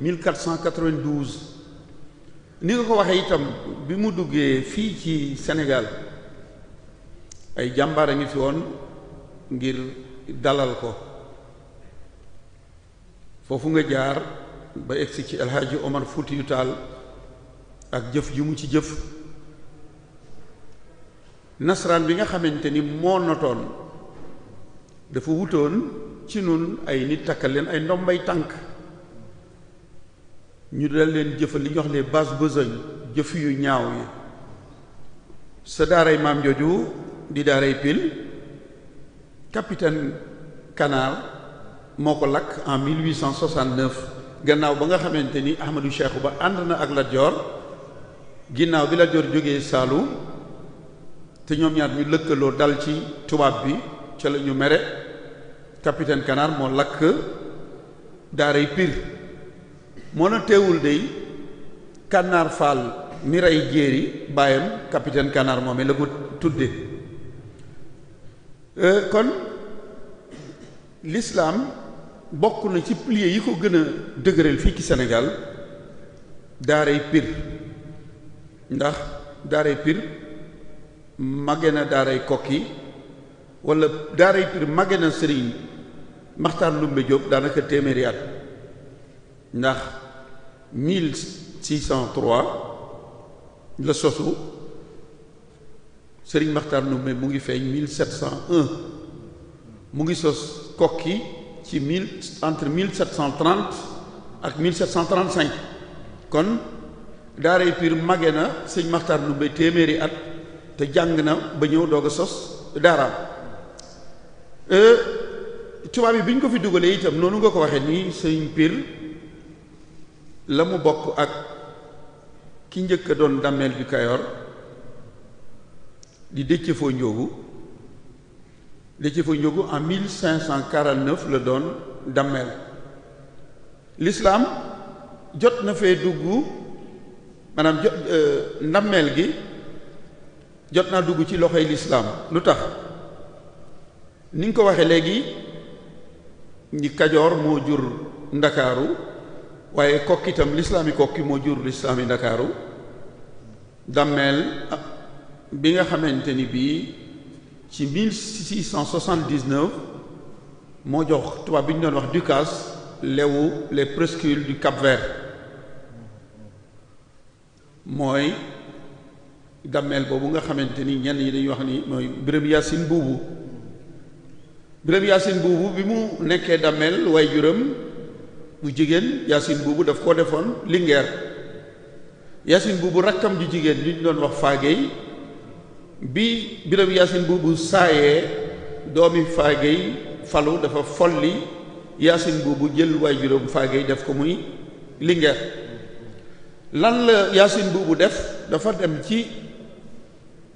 1492 ni nga ko waxee itam bi mu duggee fii ci Sénégal ay jàmbaar a ngi fi woon ngir dalal ko foofu nga jaar ba egsi ci El Hadji Omar Foutiyou Tall ak jëf ji mu ci jëf nasaraan bi nga xamante ni moo notoon dafa wutoon ci nun ay nit takkal leen ay ndombay tànk ñu dal leen jëfal li ñu wax les basses besognes jëf yu ñaaw yi sa daaray maam jooju di daaray Pile capitaine Canard moo ko lakk en 1869 gannaaw ba nga xamante ni Ahmadou Cheikhou Ba ànd na ak Lat Joor ginnaaw bi Lat Joor jógee Saalum te ñoom ñaar ñu lëkkaloo dal ci tubaab bi ca la ñu mere capitaine Canard moo lakk daaray Pire moo na teewul dey Kànnaar Faal mi rey jéeri baayam capitaine Canard moom la ko tudde kon l'islam bokk na ci piliers yi ko gën a dëgëral fii ci Sénégal daaray Pire ndax daaray Pire màgge na daaray Kokki wala daaray Pire màgge na Serigne Makhtar Ndoumbé Diop daanaka téeméeri at ndax 1603 la sosu Serigne Makhtar Ndoumbé mu ngi feeñ 1701 mu ngi sos Kokki ci entre 1730 ak 1735 kon daaray Pire màgge na sëñ Makhtar Ndoumbé téeméeri at te jàng na ba ñëw doog a sos daaraam tubaab yi bi ñu ko fi dugalee itam noonu nga ko waxee nii sëñ Pire la mu bokk ak ki njëkk a doon dammeel bi Kayoor di Déthié Fo Ndiogou Déthié Fo Ndiogou en 1549 la doon dammeel l'islam jot na fee dugg maanaam ndammeel gi jot naa dugg ci loxoy l'islam lu tax ni nga ko waxee léegi ñi Kajoor moo jur Ndakaaru waaye Kokki itam lislaami Kokki moo jur lislaami Ndakaaru dammeel bi nga xamante ni bii ci 1679 moo jox tubaab bi ñu doon wax Ducasse lewu les presqu'îles du Cap-Vert mooy dammeel boobu nga xamante ni ñenn ñi dañuy wax ni mooy Birame Yacine Boubou Birame Yacine Boubou bi mu nekkee dammeel waaye juram bu jigéen Yacine Boubou daf koo defoon Linguère Yacine Boubou rakkam ju jigéen ñu doon wax Fagey bi Birame Yacine Boubou saayee doomi Fagey falu dafa folli Yacine Boubou jël waajuram Fagey def ko muy Linguère lan la Yacine Boubou def dafa dem ci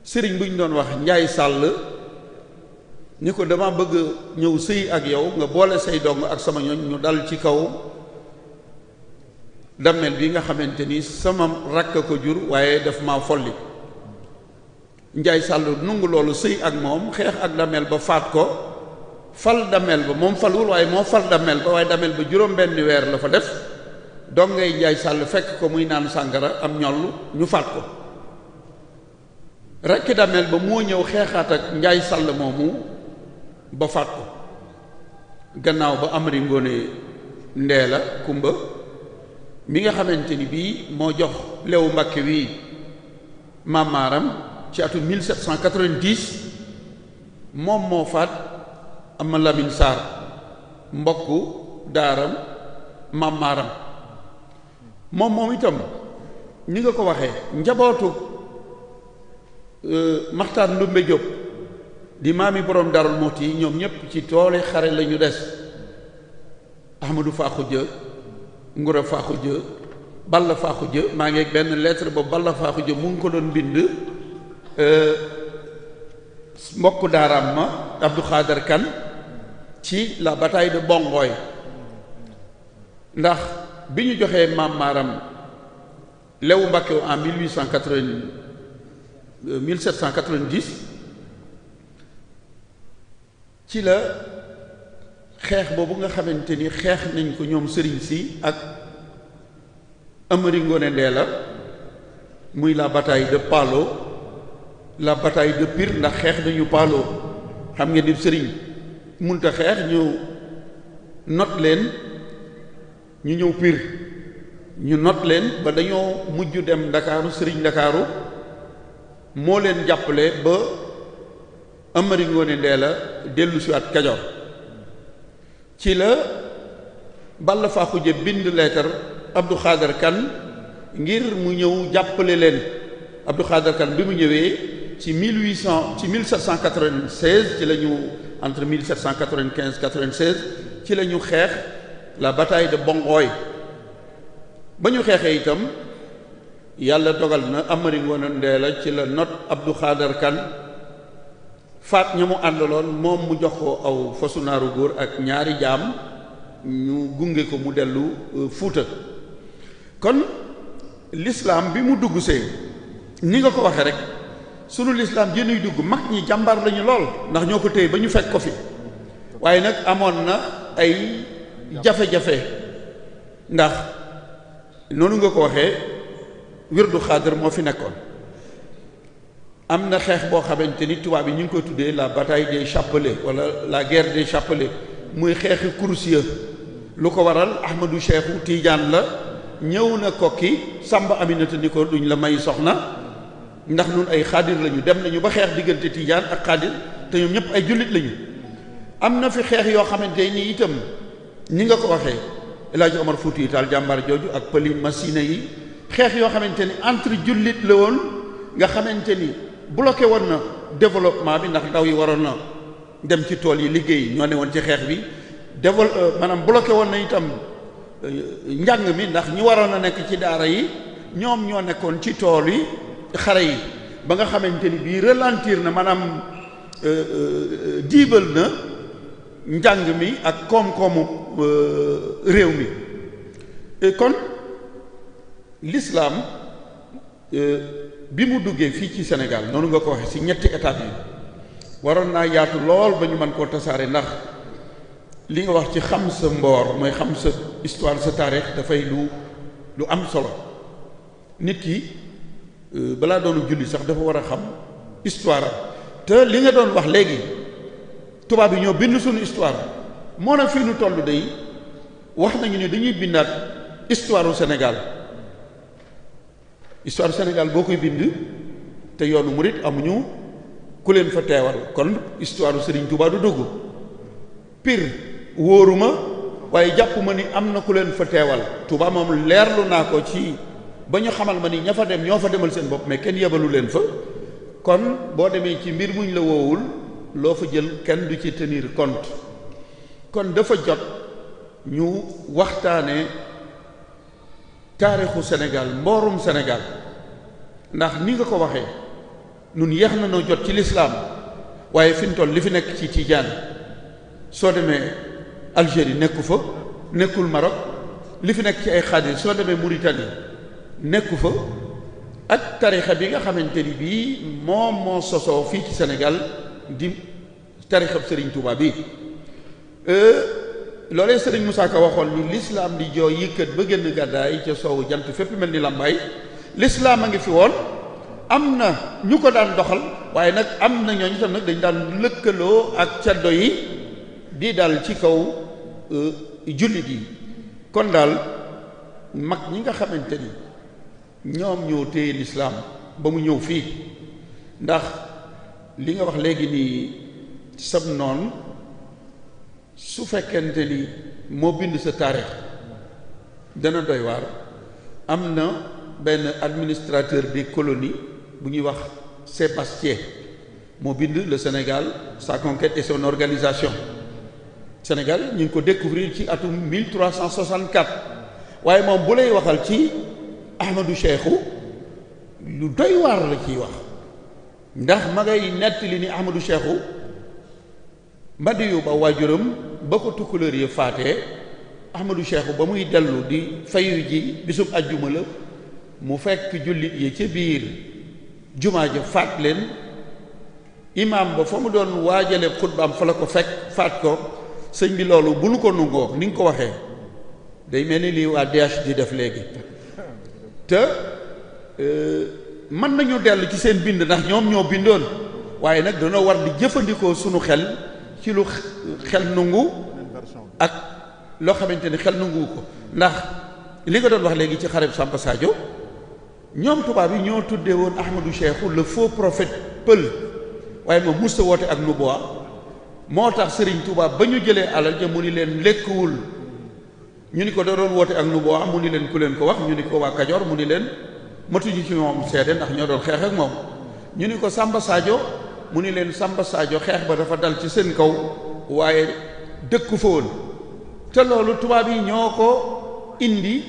sëriñ bu ñu doon wax Njaay Sàll ni ko dama bëgg ñëw sëy ak yow nga boole say dong ak sama ñoñ ñu dal ci kaw dammel bi nga xamante ni sama rakk ko jur waaye daf ma folli Njaay Sàll nungu loolu sëy ak moom xeex ak dammel ba faat ko fal dammel ba moom falwul waaye moo fal dammel ba waaye dammel ba juróom benn weer la fa def dong ngay Njaay Sàll fekk ko muy naan sàngara am ñoll ñu faat ko rekki dammel ba moo ñëw xeexaat ak Njaay Sàll moomu ba faat ko gannaaw ba Amari Ngoone Ndeela Kumba mi nga xamante ni bii moo jox Lewu Mbàkke wii Maam Maaram ci atum 1790 moom moo faat Ama Lamin Sarr mbokku daaram Maam Maaram moom itam ni nga ko waxee njabootu Makhtar Ndoumbé Diop di maami borom Darou Mouhty ñoom ñëpp ci toole xare la ñu des Ahmadou Fakhuja Ngura Fakhuja Balla Fakhuja maa ngi ak benn lettre boobu Balla Fakhuja mu ngi ko doon bind mbokku daaraam ma Abdou Khader Kane ci la bataille de Bongoy ndax bi ñu joxee Maam Maaram Lewu Mbàkke en 1790 ci la xeex boobu nga xamante ni xeex nañ ko ñoom sëriñ si ak Amari Ngoone Ndeela muy la bataille de Palo la bataille de Pire ndax xeex nañu Palo xam ngeen ni sëriñ munta xeex ñu not leen ñu ñëw Pire ñu not leen ba dañoo mujj dem Ndakaaru sëriñ Ndakaaru moo leen jàppale ba Amari Ngoone Ndeela dellu si waat Kajoor ci la Balla Fakhuja bind leetar Abdou Khader Kane ngir mu ñëw jàppale leen Abdou Khader Kane bi mu ñëwee ci 1796 ci la ñu entre 1795 96 ci la ñu xeex la bataille de Bongoy ba ñu xeexee itam yàlla dogal na Amari Ngoone Ndeela ci la not Abdou Khader Kane faat ña mu àndaloon moom mu jox ko aw fasu naaru góor ak ñaari jaam ñu gunge ko mu dellu Fuuta kon l'islam bi mu dugg see ni nga ko waxee rek sunu l'islam jënuy dugg mag ñi jàmbaar lañu lool ndax ñoo ko téye ba ñu fekk ko fi waaye nag amoon na ay jafe-jafe ndax noonu nga ko waxee wirdu xaadir moo fi nekkoon am na xeex boo xamante ni tubaab yi ñu ngi koy tuddee la bataille des chapelets wala la guerre des chapelets muy xeexi Coursieux lu ko waral Ahmadou Cheikhou Tidiane la ñëw na kokki Samba Aminata ni ko duñ la may soxna ndax nun ay xaadir lañu dem nañu ba xeex diggante Tidiane ak xaadir te ñoom ñëpp ay jullit lañu am na fi xeex yoo xamante ni itam ni nga ko waxee El Hadj Omar Fouti Tall jàmbaar jooju ak pëli machine yi xeex yoo xamante ni entre jullit la woon nga xamante ni bloqué woon na développement bi ndax ndaw yi waroon na dem ci tool yi liggéey ñoo ne woon ci xeex bi maanaam bloqué woon na itam njàng mi ndax ñi waroon a nekk ci daara yi ñoom ñoo nekkoon ci tool yi xare yi ba nga xamante ni bii ralentir na maanaam diibal na njàng mi ak koom-koomu réew mi kon l'islam bi mu duggee fii ci Sénégal noonu nga ko waxee ci ñetti étapes yi waroon naa yaatu lool ba ñu mën koo tasaare ndax li nga wax ci xam sa mboor mooy xam sa histoire sa taarix dafay lu am solo nit ki balaa doonu julli sax dafa war a xam histoire te li nga doon wax léegi tubaab yi ñoo bind suñu histoire moo na fii nu toll day wax nañu ne dañuy bindaat histoire u Sénégal histoire du Sénégal boo koy bind te yoonu murit amuñu ku leen fa teewal kon histoire du Serigne Touba du dugg pire wóoruma waaye jàpp ma ni am na ku leen fa teewal Touba moom leerlu naa ko ci ba ñu xamal ma ni ña fa dem ñoo fa demal seen bopp mais kenn yebalu leen fa kon boo demee ci mbir muñ la woowul loo fa jël kenn du ci tenir compte kon dafa jot ñu waxtaane taarixu Sénégal mboorum Sénégal ndax ni nga ko waxee nun yeex na noo jot ci lislaam waaye fi mu toll li fi nekk ci Tijaan soo demee Algérie nekku fa nekkul Maroc li fi nekk ci ay xaadir soo demee Mauritanie nekku fa ak tarixa bi nga xamante ni bii moom moo sosoo fii ci Sénégal di tarixab Serigne Touba bi loolee Serigne Moussa Ka waxoon ni l'islam di jooy yëkkat ba génn gàddaay ca soowu jant fépp mel ni làmbaay l'islam a ngi fi woon am na ñu ko daan doxal waaye nag am na ñooñu tam nag dañ daan lëkkaloo ak caddo yi di dal ci kaw jullit yi kon daal mag ñi nga xamante ni ñoom ñoo téye l'islam ba mu ñëw fii ndax li nga wax léegi nii sab noon su fekkente ni moo bind sa taarix dana doy waar am na benn administrateur des colonies bu ñuy wax Sébastien moo bind le Sénégal sa conquête et son organisation Sénégal ñu ngi ko découvrir ci atum 1364 waaye moom bu lay waxal ci Ahmadou Cheikhou lu doy waar la ciy wax ndax ma ngay nettali ni Ahmadou Cheikhou Madiyu ba waajuram ba ko tukkuleur yi faatee Ahmadou Cheikhou ba muy dellu di fayu ji bisub ajjuma la mu fekk jullit yi ca biir jumaa ja faat leen imaam ba fa mu doon waajale xutbaam fa la ko fekk faat ko sëñ bi loolu bu nu ko nungoo ni nga ko waxee day mel ni lii waa DH di def léegi te mën nañu dellu ci seen bind ndax ñoom ñoo bindoon waaye nag dana war di jëfandikoo sunu xel ci lu xel nungu ak loo xamante ni xel nungu ko ndax li nga doon wax léegi ci xareb Samba Sadio ñoom tubaab yi ñoo tuddee woon Ahmadou Cheikhou le faux prophète pël waaye moom musta woote ak nubuwa moo tax Serigne Touba ba ñu jëlee alal ja mu ni leen lekkuwul ñu ni ko da doon woote ak nubuwa mu ni leen ku leen ko wax ñu ni ko waa Kajoor mu ni leen matuñu ci moom seede ndax ñoo doon xeex ak moom ñu ni ko Samba Sadio mu ni leen Samba Sadio xeex ba dafa dal ci seen kaw waaye dëkku fa woon te loolu tubaab yi ñoo ko indi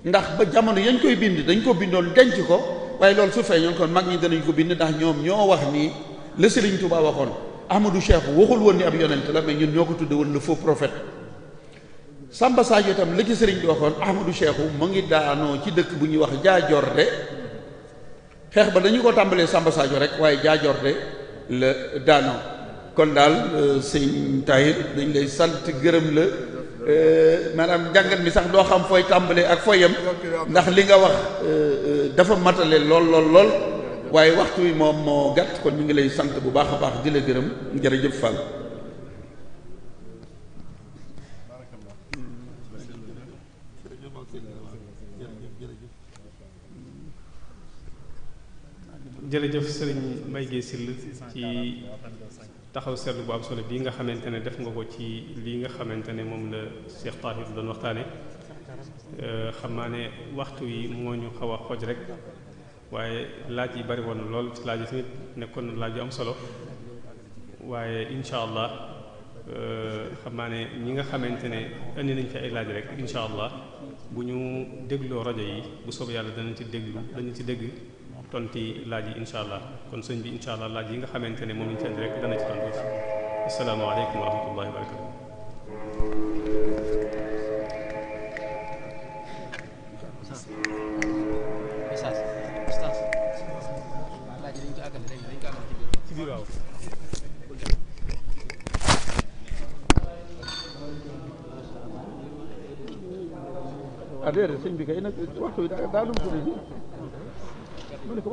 ndax ba jamono yañ koy bind dañ ko bindoon denc ko waaye loolu su feeñoon kon mag ñi danañ ko bind ndax ñoom ñoo wax ni la Serigne Touba waxoon Ahmadou Cheikhou waxul woon ni ab yonent la mais ñun ñoo ko tudde woon le faux prophète Samba Sadio itam la ci sëriñ bi waxoon Ahmadou Cheikhou mu ngi daanoo ci dëkk bu ñuy wax jaajorde xeex ba dañu ko tàmbalee Samba Sadio rek waaye jaajorde la daanoo kon daal sëñ Tahir dañ lay sant gërëm la maanaam njàngat mi sax doo xam fooy tàmbalee ak fooy yem ndax li nga wax dafa matale lool waaye waxtu wi moom moo gàtt kon ñu ngi lay sant bu baax a baax di la gërëm jërëjëf Fall. jërëjëf sëriñ Mbaye Guèye Syll ci taxaw seetlu bu am solo bii nga xamante ne def nga ko ci lii nga xamante ne moom la Cheikh Tahir doon waxtaane xam naa ne waxtu yi moo ñu xaw a xooj rek waaye laaj yi bari woon lool laaj yi tamit nekkoon na laaj yu am solo waaye incha allah xam naa ne ñi nga xamante ne indi nañ fi ay laaj rek incha allah bu ñu dégloo rajo yi bu soobee yàlla danañ ci dégg tonti laaj yi incha allah kon sëñ bi incha allah laaj yi nga xamante ne moom lañ ci indi rek dana ci tontu asalaamaaleykum wa rahmatullahi wa barakatu. déedéet sëñ bi kay nag waxtu bi daa dum ko